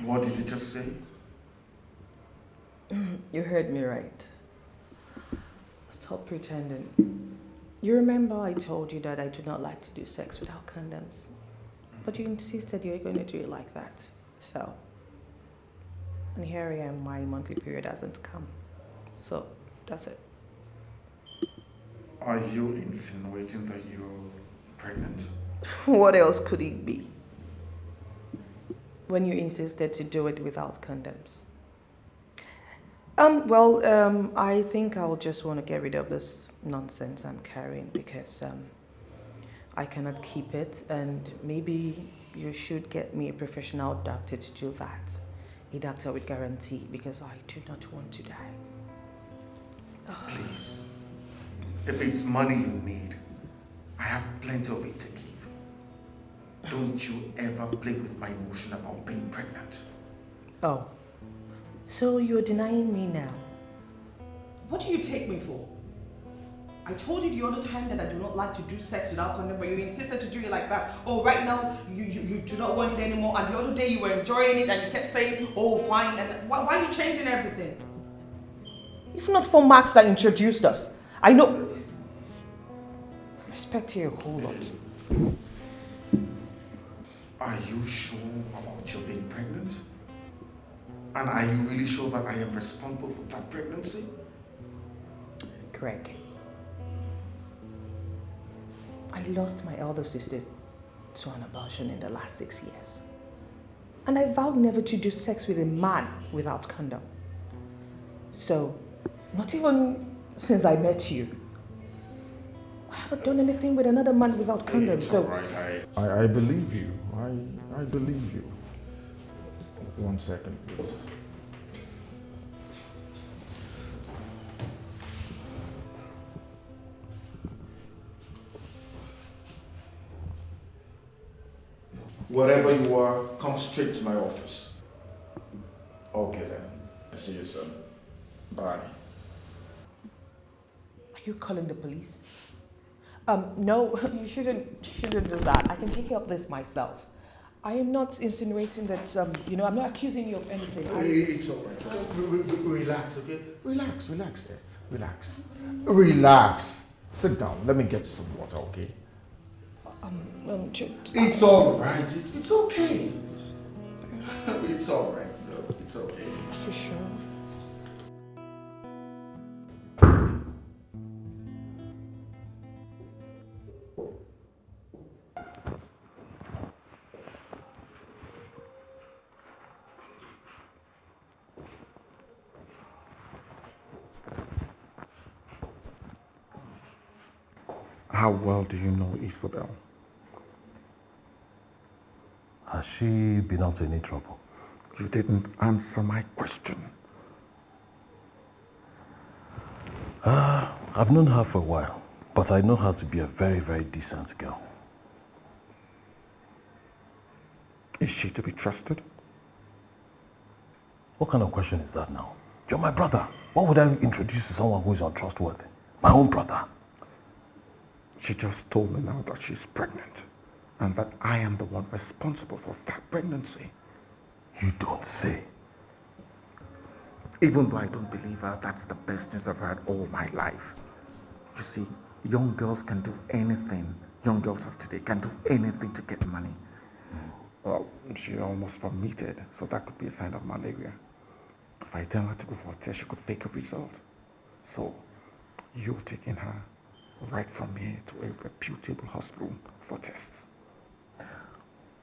What did you just say? You heard me right. Stop pretending. You remember I told you that I do not like to do sex without condoms? But you insisted you were going to do it like that. So, and here I am, my monthly period hasn't come. So, that's it. Are you insinuating that you're pregnant? What else could it be? When you insisted to do it without condoms. I think I'll just want to get rid of this nonsense I'm carrying because I cannot keep it, and maybe you should get me a professional doctor to do that. A doctor with guarantee, because I do not want to die. Please. If it's money you need, I have plenty of it to give. Don't you ever play with my emotion about being pregnant. Oh, so you're denying me now? What do you take me for? I told you the other time that I do not like to do sex without condom, but you insisted to do it like that. Oh, right now you do not want it anymore, and the other day you were enjoying it and you kept saying, oh, fine, and why are you changing everything? If not for Max that introduced us, I know. Respect you a whole lot. Are you sure about your being pregnant? And are you really sure that I am responsible for that pregnancy? Greg, I lost my elder sister to an abortion in the last 6 years. And I vowed never to do sex with a man without condom. So, not even since I met you, I haven't done anything with another man without condom. It's So, alright, I believe you. I believe you. 1 second, please. Wherever you are, come straight to my office. Okay then. See you soon. Bye. are you calling the police? No, you shouldn't do that. I can take care of this myself. I am not insinuating that, I'm not accusing you of anything. It's alright. Just relax, okay? Relax. Relax. Sit down. Let me get you some water, okay? It's alright. It's okay. It's alright. No, it's okay. You sure? How well do you know Isabel? Has she been out to any trouble? You didn't answer my question. I've known her for a while, but I know her to be a very, very decent girl. Is she to be trusted? What kind of question is that now? You're my brother. Why would I introduce you to someone who is untrustworthy? My own brother. She just told me now that she's pregnant and that I am the one responsible for that pregnancy. You don't say. Even though I don't believe her, that's the best news I've heard all my life. You see, young girls can do anything. Young girls of today can do anything to get money. Well, she almost vomited, so that could be a sign of malaria. If I tell her to go for a test, she could fake a result. So, you're taking her right from here to a reputable hospital for tests.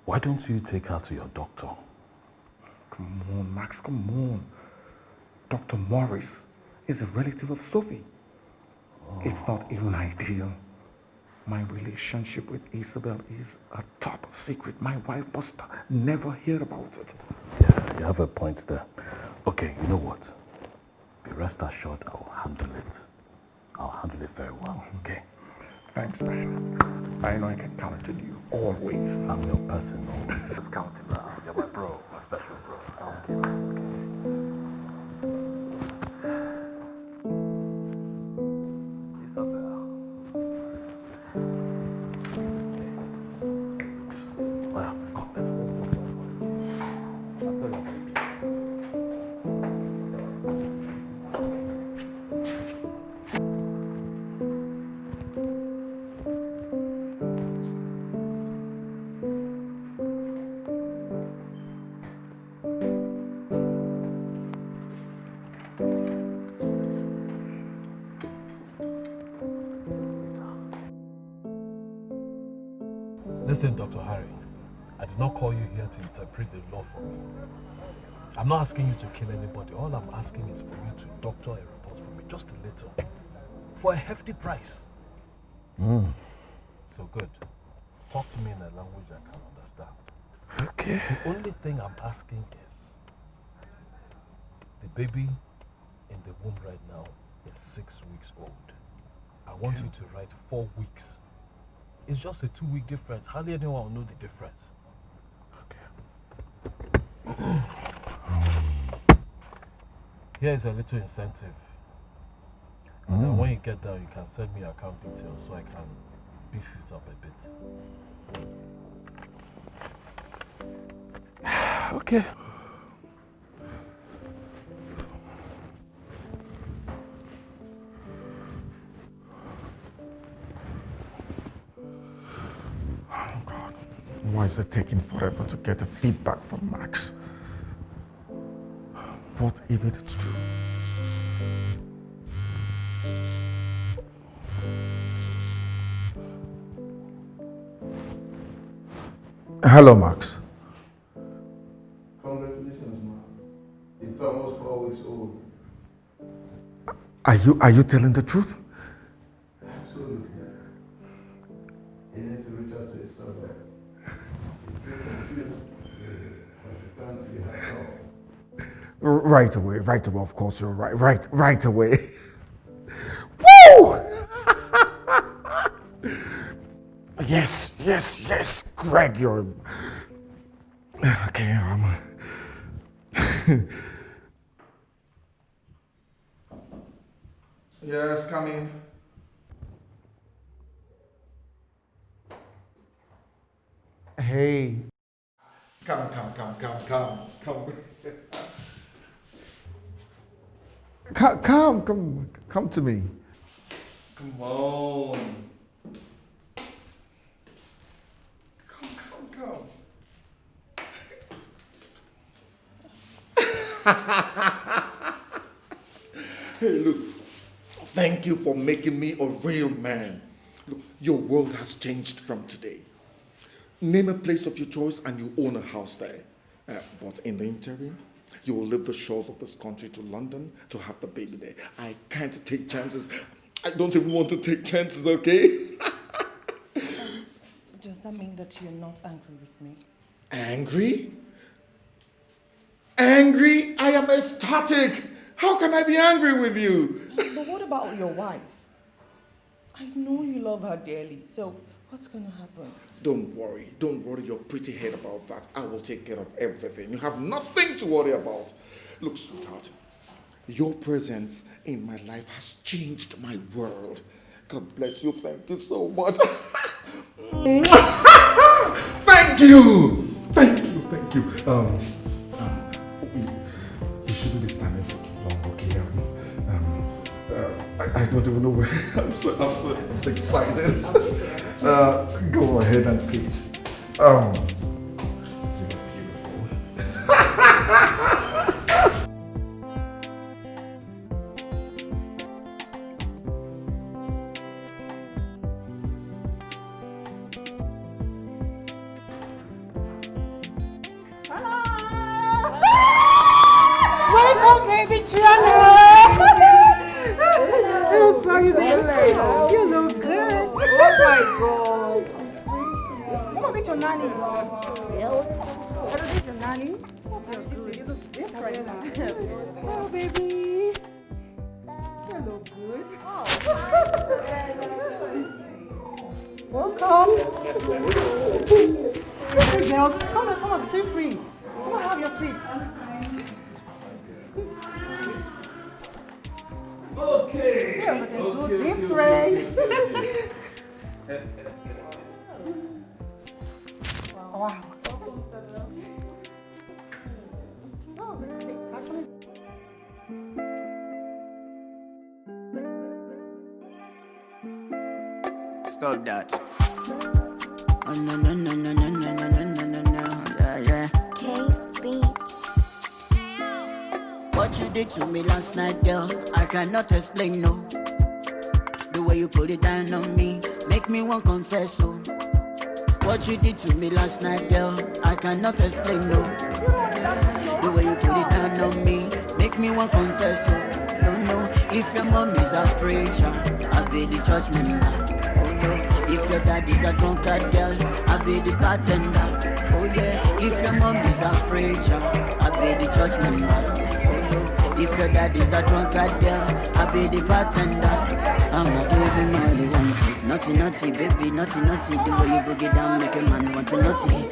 Why don't you take her to your doctor? Come on, Max, come on. Dr. Morris is a relative of Sophie. Oh. It's not even ideal. My relationship with Isabel is a top secret. My wife must never hear about it. Yeah, you have a point there. Okay, you know what? Be rest assured I'll handle it. I'll handle it very well, okay? Thanks, man. I know I can count on you always. I'm your person always. Just counting now. You're my bro, my special bro. Okay. Listen, Dr. Harry, I did not call you here to interpret the law for me. I'm not asking you to kill anybody. All I'm asking is for you to doctor a report for me, just a little, for a hefty price. So good. Talk to me in a language I can understand. Okay. The only thing I'm asking is, the baby in the womb right now is 6 weeks old. I want you to write 4 weeks It's just a 2-week difference. Hardly anyone will know the difference. Here is a little incentive. And then when you get there, you can send me your account details so I can beef it up a bit. Okay. Oh God, why is it taking forever to get the feedback from Max? What if it's true? Hello, Max. Congratulations, man. It's almost 4 weeks old. Are you telling the truth? Absolutely. You need to reach out to his son there. He's confused. But you can't be happy. Right away, of course you're right, right away. Woo! Yes, Greg, you're... Okay, Yes, come in. Hey. Come. Come to me. Come on. Come. Hey, look. Thank you for making me a real man. Look, your world has changed from today. Name a place of your choice and you own a house there. But in the interim, you will leave the shores of this country to London to have the baby there. I can't take chances. I don't even want to take chances, okay? Does that mean that you're not angry with me? Angry? Angry? I am ecstatic. How can I be angry with you? But what about your wife? I know you love her dearly, so what's going to happen? Don't worry your pretty head about that. I will take care of everything. You have nothing to worry about. Look, sweetheart, your presence in my life has changed my world. God bless you. Thank you so much. Thank you. You shouldn't be standing for too long, okay? I don't even know where. I'm so excited. Go ahead and sit. You're beautiful. Welcome, baby Triana. I'm sorry, baby. You look good. Oh my God. Come on, meet your nanny. Meet your nanny. You're good. You look different. Oh, baby. You look good. Welcome. Hey, girls. Come on. Feel free. Come on, have your seat. Okay. Yeah, but they're so different. Wow. Stop that. Oh, no. Yeah. Case Beats. What you did to me last night, girl, I cannot explain, no. The way you put it down on me, make me want confess, oh. What you did to me last night, girl, I cannot explain, no. The way you put it down on me, make me want confess, oh. Don't know if your mom is a preacher, I'll be the church member. Oh no, if your dad is a drunkard girl, I'll be the bartender. Oh yeah, if your mom is a preacher, I'll be the church member. Oh no, If your daddy's a drunkard girl, I'll be the bartender. I'm not giving all you want to. Naughty, naughty, baby, naughty, naughty. The way you boogie down, make a man want to naughty.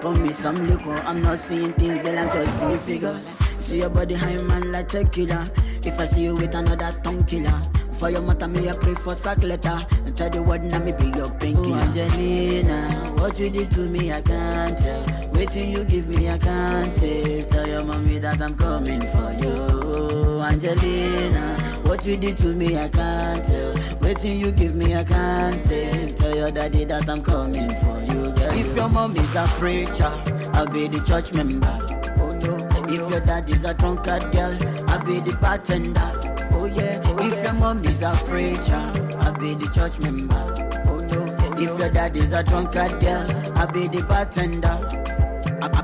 Pour me some liquor. I'm not seeing things, girl, I'm just seeing figures. See your body high, man, like tequila. If I see you with another tongue killer, for your mother, me I pray for sack letter. And tell the word, now me be your pinky. Oh, Angelina, what you did to me, I can't tell. Waiting you give me, I can't say. Tell your mommy that I'm coming for you. Angelina, what you did to me, I can't tell. Waiting you give me, I can't say. Tell your daddy that I'm coming for you, girl. If your mom is a preacher, I'll be the church member. Oh no, if your daddy's a drunkard girl, I'll be the bartender. Oh yeah, if your mom is a preacher, I'll be the church member. Oh no, if your daddy's a drunkard girl, I'll be the bartender.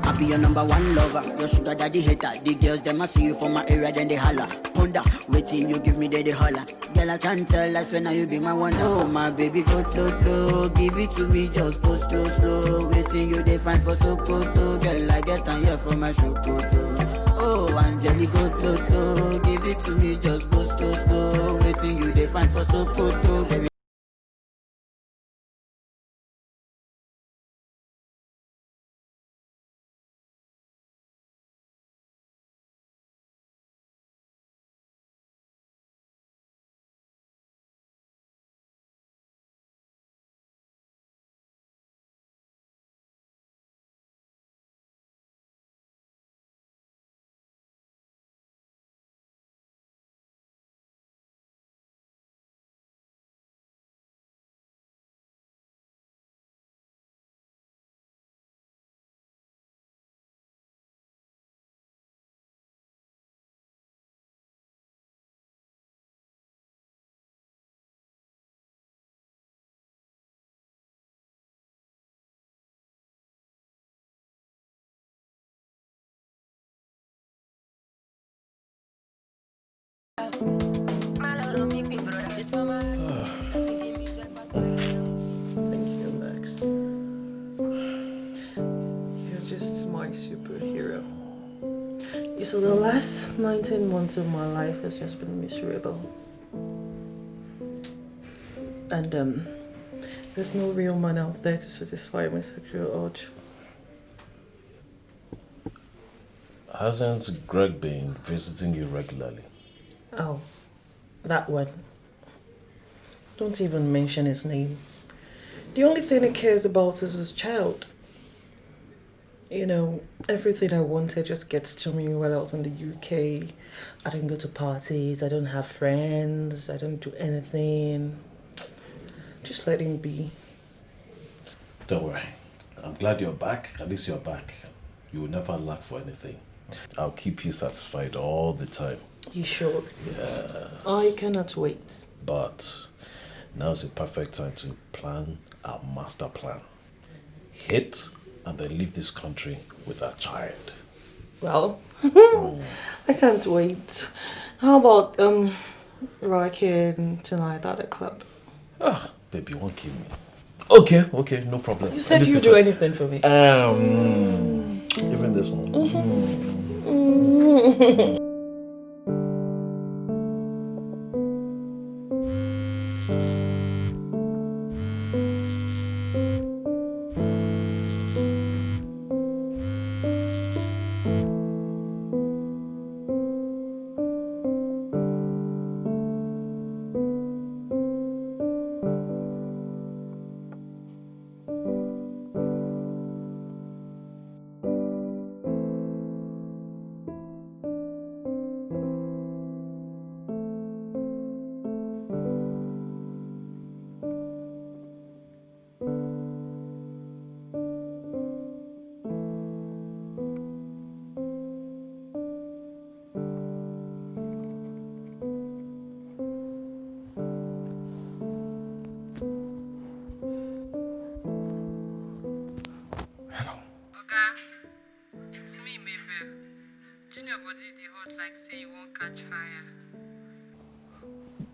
I'll be your number one lover, your sugar daddy hater. The girls, them I see you from my area, then they holler. Ponder, waiting you give me, they holler. Girl, I can't tell, that's when now you be my wonder. Oh, my baby, go slow, give it to me, just go slow. Waiting you, they find for so good, girl, I get on here for my shokoto. Oh, Angelique, go slow, give it to me, just go slow. Waiting you, they find for so good, baby. Thank you, Max. You're just my superhero. So the last 19 months of my life has just been miserable. And there's no real man out there to satisfy my sexual urge. Hasn't Greg been visiting you regularly? Oh, that one. Don't even mention his name. The only thing he cares about is his child. You know, everything I wanted just gets to me while I was in the UK. I don't go to parties, I don't have friends, I don't do anything. Just let him be. Don't worry. I'm glad you're back. At least you're back. You will never lack for anything. I'll keep you satisfied all the time. You sure? Yes. I cannot wait. But now's the perfect time to plan our master plan. Hit and then leave this country with our child. Well, I can't wait. How about rocking tonight at a club? Ah, baby, you won't kill me. Okay, no problem. You said you'd do anything for me. Even this one.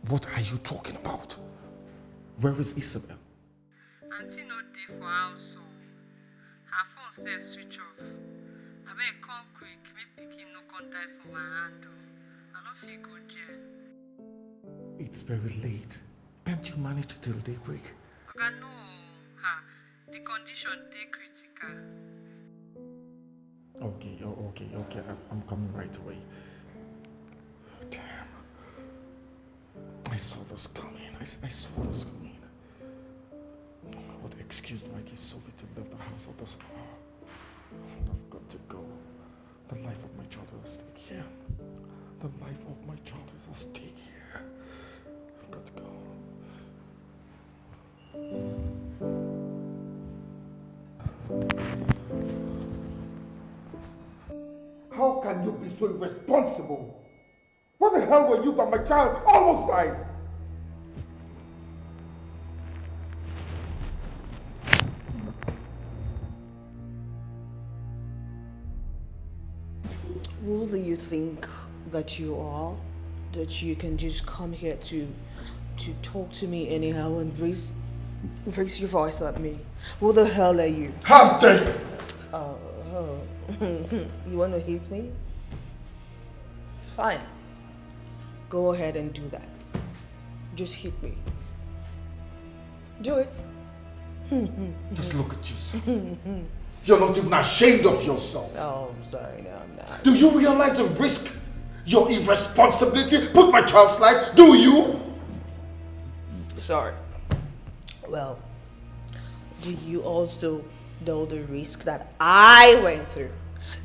What are you talking about? Where is Isabel? Auntie no dey for house o. Her phone sef switch off. Abeg come quick, make pikin no come die for my hand o. I no fit go jail. It's very late. Can't you manage till daybreak? Oga, no. The condition dey critical. Okay. I'm coming right away. Damn. I saw this coming. I saw this coming. What excuse do I give Sophie to leave the house at this hour? I've got to go. The life of my child is at stake here. The life of my child is at stake here. I've got to go. How can you be so irresponsible? What the hell were you that my child almost died? Who do you think that you are? That you can just come here to talk to me anyhow and raise your voice at me? Who the hell are you? How dare you! You want to hit me? Fine. Go ahead and do that. Just hit me. Do it. Just look at yourself. You're not even ashamed of yourself. Oh, I'm sorry, no, I'm not. Do you realize the risk your irresponsibility put my child's life? Do you? Sorry. Well, do you also know the risk that I went through?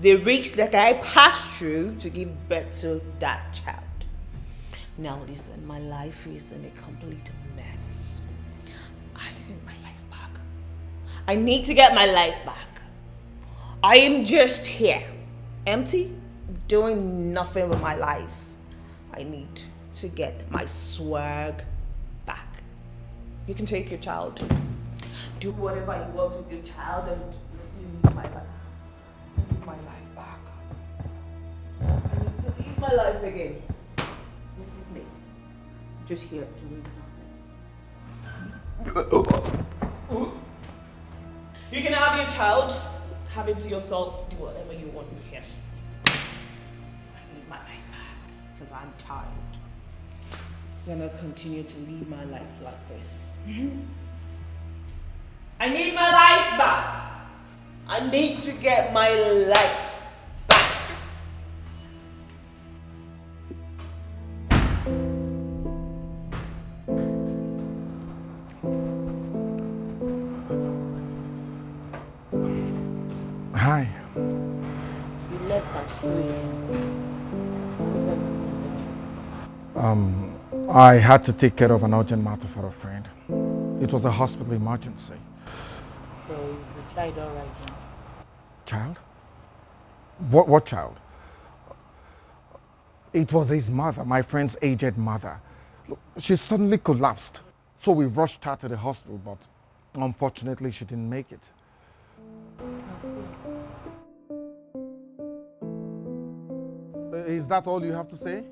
The risk that I passed through to give birth to that child. Now listen, my life is in a complete mess. I need my life back. I need to get my life back. I am just here, empty, doing nothing with my life. I need to get my swag back. You can take your child. Do whatever you want with your child and leave my life. Leave my life back. I need to live my life again. This is me. Just here doing nothing. You can have your child. Have him to yourself. Do whatever you want with him. I need my life back because I'm tired. I'm gonna continue to live my life like this. I need my life back. I need to get my life back. Hi. You left that place. I had to take care of an urgent matter for a friend. It was a hospital emergency. So is the child all right now? Child? What child? It was his mother, my friend's aged mother. Look, she suddenly collapsed. So we rushed her to the hospital, but unfortunately she didn't make it. Is that all you have to say?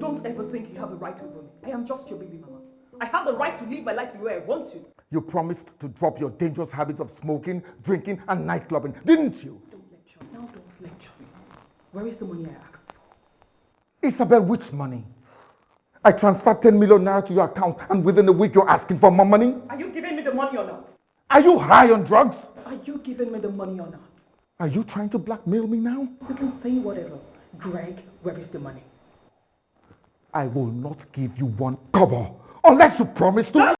Don't ever think you have a right over me. I am just your baby mama. I have the right to live my life the way I want to. You promised to drop your dangerous habits of smoking, drinking, and nightclubbing, didn't you? Don't lecture. Now don't lecture me. Where is the money I asked for? Isabel, which money? I transferred 10 million naira to your account, and within a week you're asking for more money? Are you giving me the money or not? Are you high on drugs? Are you giving me the money or not? Are you trying to blackmail me now? You can say whatever. Greg, where is the money? I will not give you one kobo unless you promise to.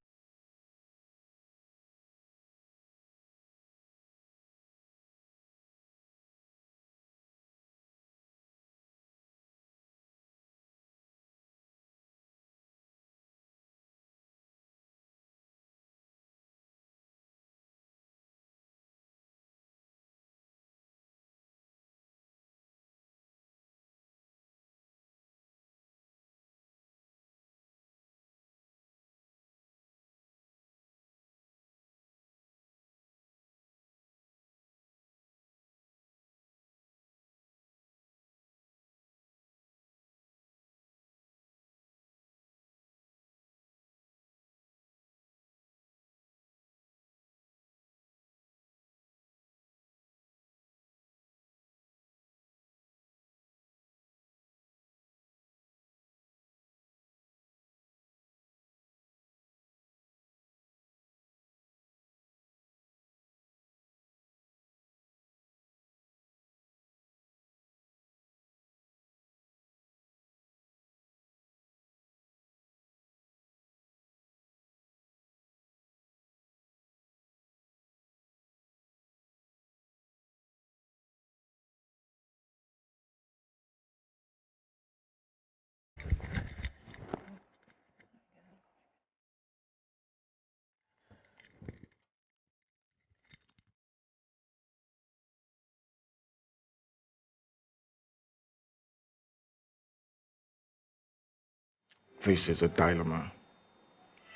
This is a dilemma.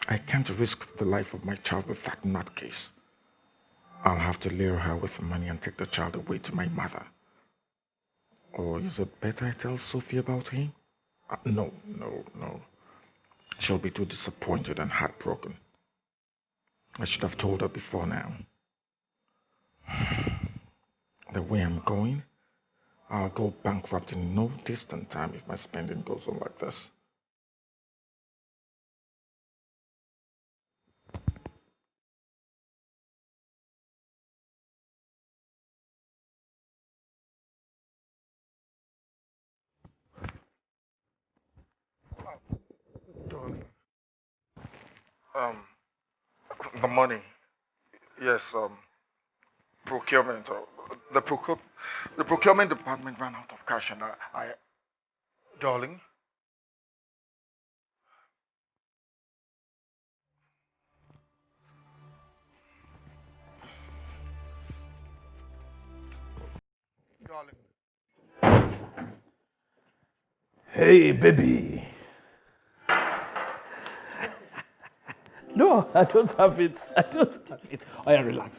I can't risk the life of my child with that nutcase. I'll have to lure her with money and take the child away to my mother. Or is it better I tell Sophie about him? No. She'll be too disappointed and heartbroken. I should have told her before now. The way I'm going, I'll go bankrupt in no distant time if my spending goes on like this. Darling. The money. Yes, procurement. The procurement department ran out of cash and darling. Darling. Hey, baby. No, I don't have it. I don't have it. Oh, yeah, relax.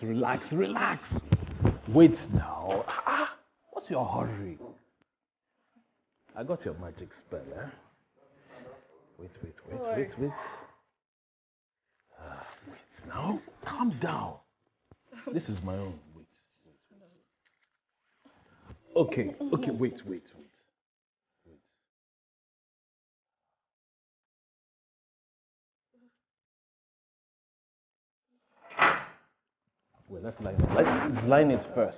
Wait now. What's your hurry? I got your magic spell, eh? Wait. Wait now. Calm down. This is my own. Wait. Okay, wait. Wait, let's line it. Let's line it first.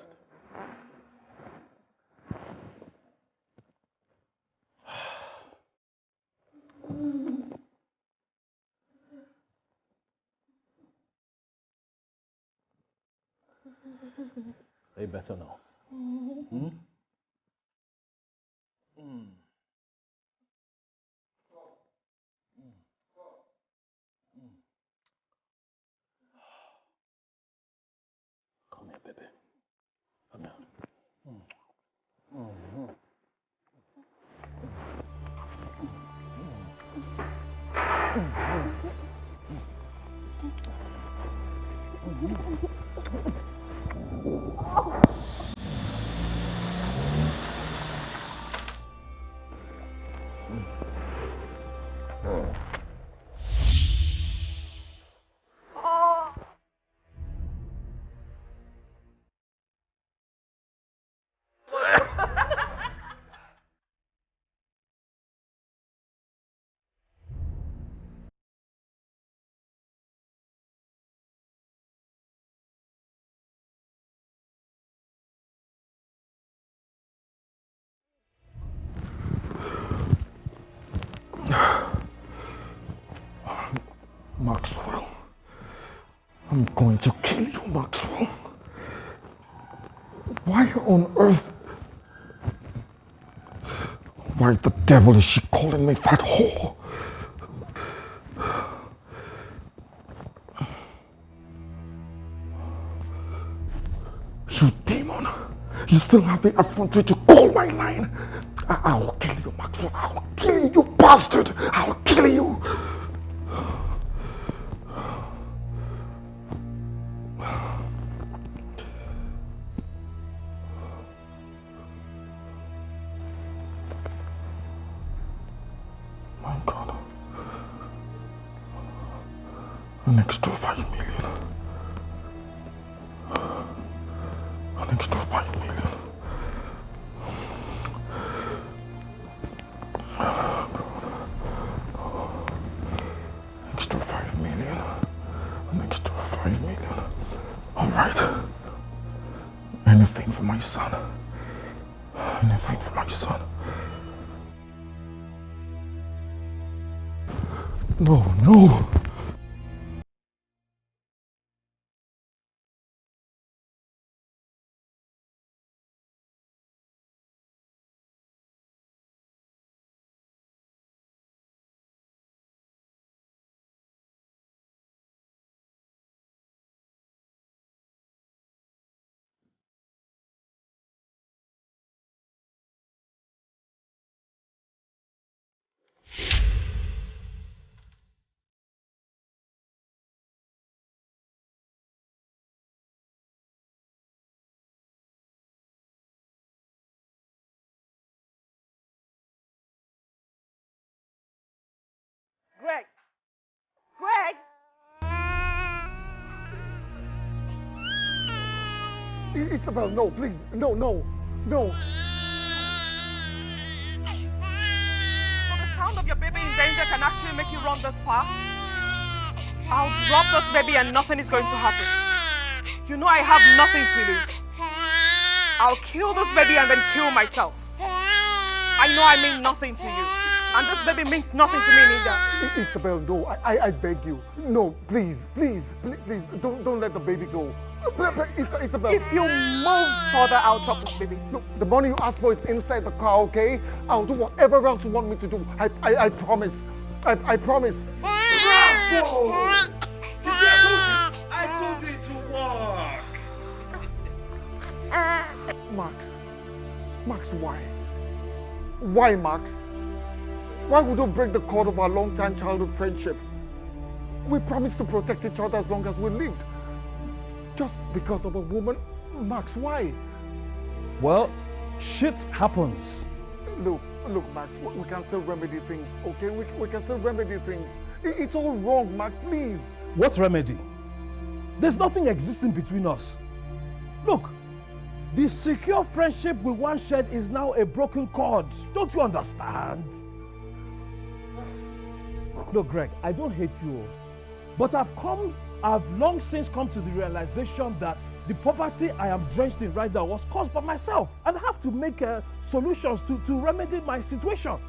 Are you better now? Hmm? Come here, baby. Come here. Maxwell. I'm going to kill you, Maxwell. Why on earth? Why the devil is she calling me fat whore? You demon! You still have the effrontery to call my line? I'll kill you, Maxwell. I'll kill you, you bastard! I'll kill you! My God. An extra 5 million. An extra 5 million. Extra 5 million. An extra 5 million. All right. Anything for my son. Anything for my son. No. Isabel, no, please. No. So the sound of your baby in danger can actually make you run this far? I'll drop this baby and nothing is going to happen. You know I have nothing to lose. I'll kill this baby and then kill myself. I know I mean nothing to you. And this baby means nothing to me neither. Isabel, no, I beg you. No, please, don't let the baby go. Isabel. If you move further, I'll drop this baby. Look, the money you asked for is inside the car, okay? I'll do whatever else you want me to do. I promise. I promise. Bravo! You see, I told you to work. Max, why? Why, Max? Why would you break the cord of our long-time childhood friendship? We promised to protect each other as long as we lived. Just because of a woman? Max, why? Well, shit happens. Look, Max, we can still remedy things, okay? We can still remedy things. It's all wrong, Max, please. What remedy? There's nothing existing between us. Look, the secure friendship we once shared is now a broken cord. Don't you understand? Look, Greg, I don't hate you, but I've long since come to the realization that the poverty I am drenched in right now was caused by myself, and I have to make solutions to remedy my situation.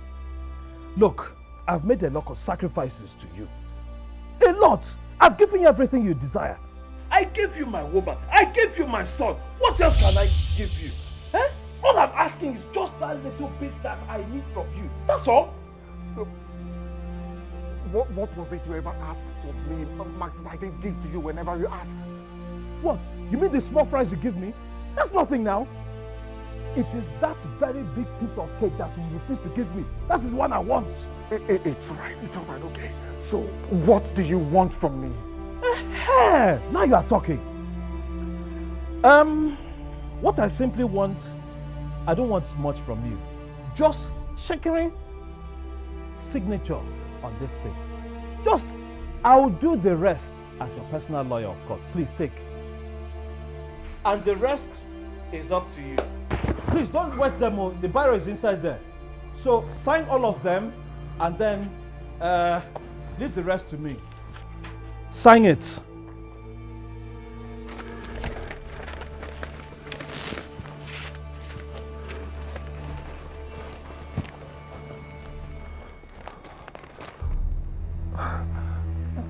Look, I've made a lot of sacrifices to you. A lot! I've given you everything you desire. I gave you my woman. I gave you my son. What else can I give you? Eh? All I'm asking is just that little bit that I need from you. That's all. Look, what was it you ever asked of me, Max, that I didn't give to you whenever you asked? What? You mean the small fries you give me? That's nothing now. It is that very big piece of cake that you refuse to give me. That is what I want. It's all right, okay. So, what do you want from me? Now you are talking. What I simply want, I don't want much from you. Just Shekiri signature on this thing. Just, I'll do the rest as your personal lawyer, of course. Please take. And the rest is up to you. Please don't wet them. The biro is inside there. So sign all of them and then leave the rest to me. Sign it.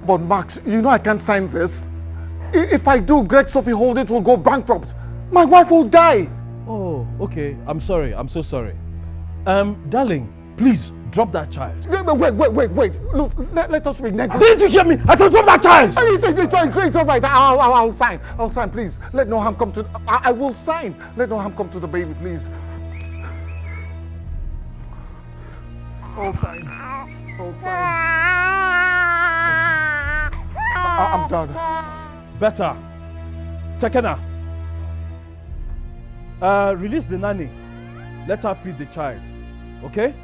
But Max, you know I can't sign this. If I do, Greg Sophie Holdings will go bankrupt. My wife will die. Oh, okay. I'm sorry. I'm so sorry. Darling, please drop that child. Wait. Look, let us renegotiate. Didn't you hear me? I said drop that child! It's all right. I'll sign, please. Let no harm come to... I will sign. Let no harm come to the baby, please. I'll sign. I'm done. Better. Tekena. Release the nanny. Let her feed the child. Okay?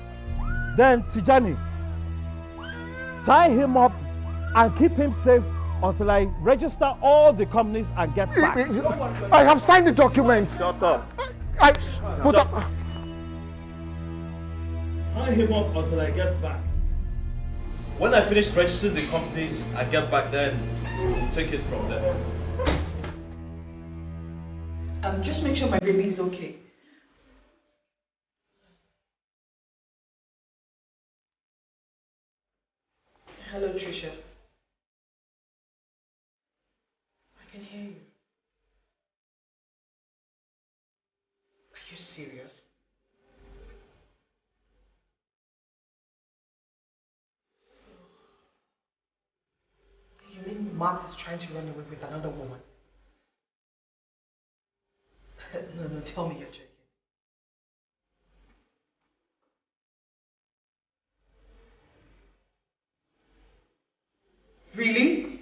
Then Tijani. Tie him up and keep him safe until I register all the companies and get back. I have signed the documents. Shut up. Put up. Tie him up until I get back. When I finish registering the companies and get back, then we'll take it from there. Just make sure my baby is okay. Hello, Trisha. I can hear you. Are you serious? You mean Max is trying to run away with another woman? No, tell me you're joking. Really?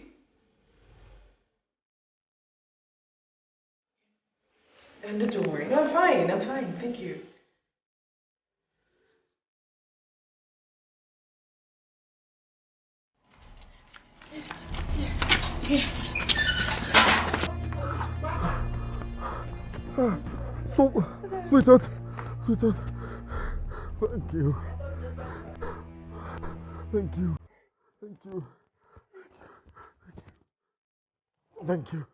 No, don't worry. No, I'm fine. Thank you. Yes. Yeah. So, sweetheart, sweetheart, thank you. Thank you. Thank you. Thank you.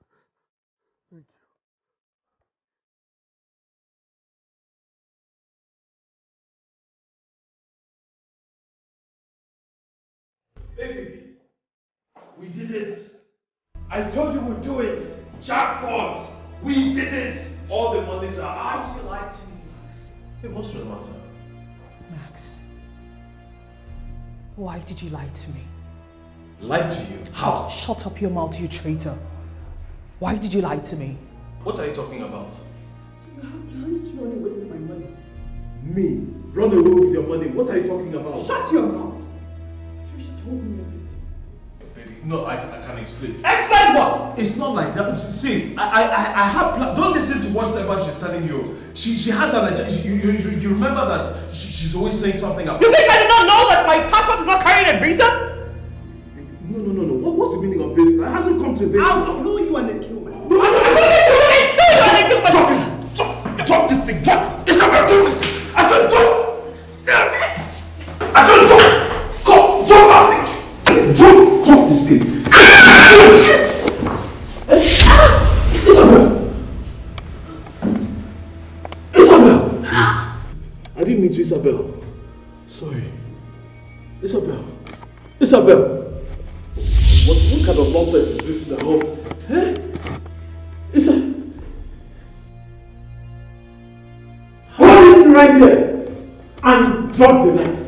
Thank you. Baby, we did it. I told you we'd do it. Jackpot! We did it. All the monies are ours. You lied to me, Max. Hey, what's the matter? Max, why did you lie to me? Lied to you? How? Shut up your mouth, you traitor. Why did you lie to me? What are you talking about? You have plans to run away with my money. Me? Run away with your money? What are you talking about? Shut your mouth. Trisha told me everything. Baby, no, I can't explain. Explain what? It's not like that. See, I have plans. Don't listen to whatever she's telling you. She has an agenda. You remember that she's always saying something about. You think I did not know that my passport is not carrying a visa? No. What's the meaning of this? It hasn't come to this. I'll kill you and then kill myself. No, I'm gonna kill you and kill myself. Drop this thing. Drop. Isabel, do this. I said drop. I said drop. Go. Drop that thing. Drop this thing. Isabel. I didn't mean to, Isabel. Sorry. Isabel. What kind of nonsense is this now? Hold it right there and drop the knife.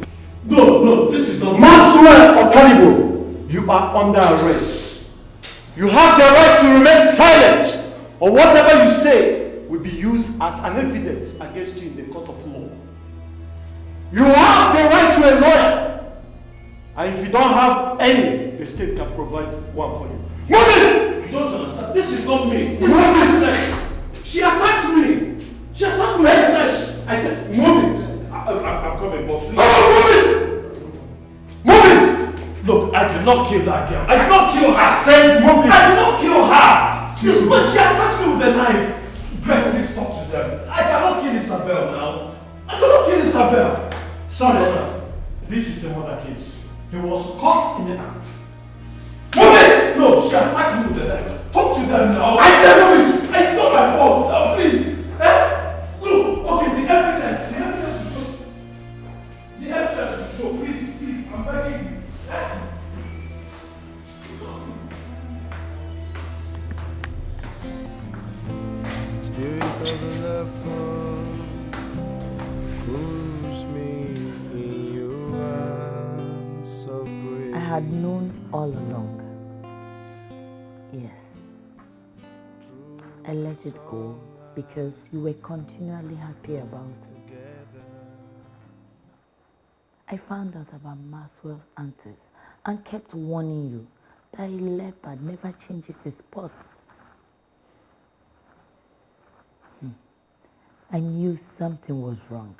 No, this is not. Maxwell or Calibo, you are under arrest. You have the right to remain silent, or whatever you say will be used as an evidence against you in the court of law. You have the right to a lawyer, and if you don't have any, the state can provide one for you. Move it! You don't understand. This is not me. This is my sex. She attacked me. She attacked me. Yes. I said, move it. I'm coming, but please. Oh, move it! Move it! Look, I did not kill that girl. I did not kill her. I said, move it! I did not kill her. This but she attacked me with a knife. Greg, please talk to them. I cannot kill Isabel now. I cannot kill Isabel. Sorry, sir. This is a murder case. He was caught in the act. Move it! No, she attacked me with a knife. Talk to them now. I said move it! It's not my fault. No, please. Look, okay, the evidence will show. The evidence will show. Please, I'm begging you. Spirit of the loved one, cruise me in your arms of grace. I had known all along. Yes. I let it go because you were continually happy about it. I found out about Maxwell's aunties and kept warning you that a leopard never changes its spots. I knew something was wrong.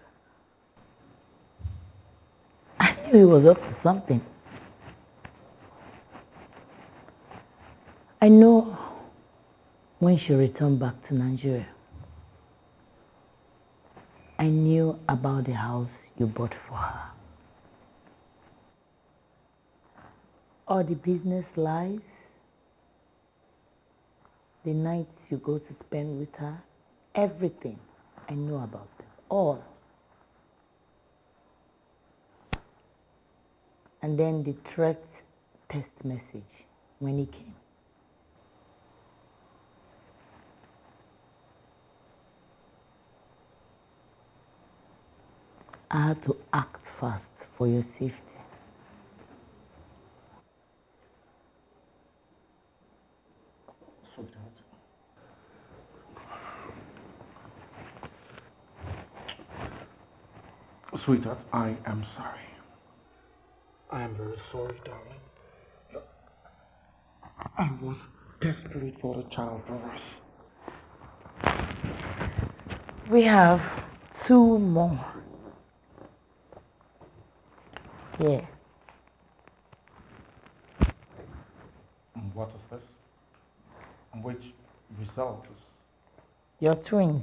I knew he was up to something. I know when she returned back to Nigeria. I knew about the house you bought for her. All the business lies, the nights you go to spend with her, everything I know about them, all. And then the threat text message when he came. I had to act fast for your safety. Sweetheart, I am sorry. I am very sorry, darling. I was desperate for a child for us. We have 2 more. Yeah. And what is this? And which result is Your twins.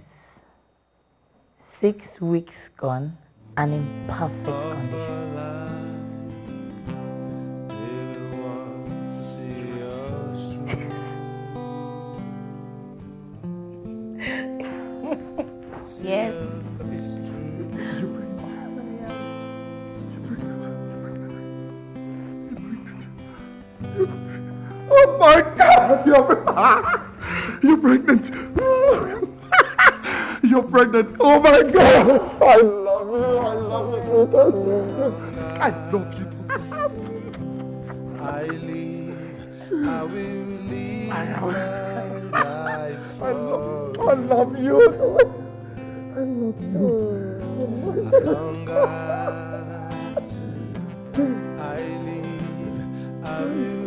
6 weeks gone and in perfect condition. Yes. Oh my God! You're pregnant. You're pregnant. Oh my God! I love you. I love you. I love you. I live, I will live my life for I love you. I love you. as long as I live, I will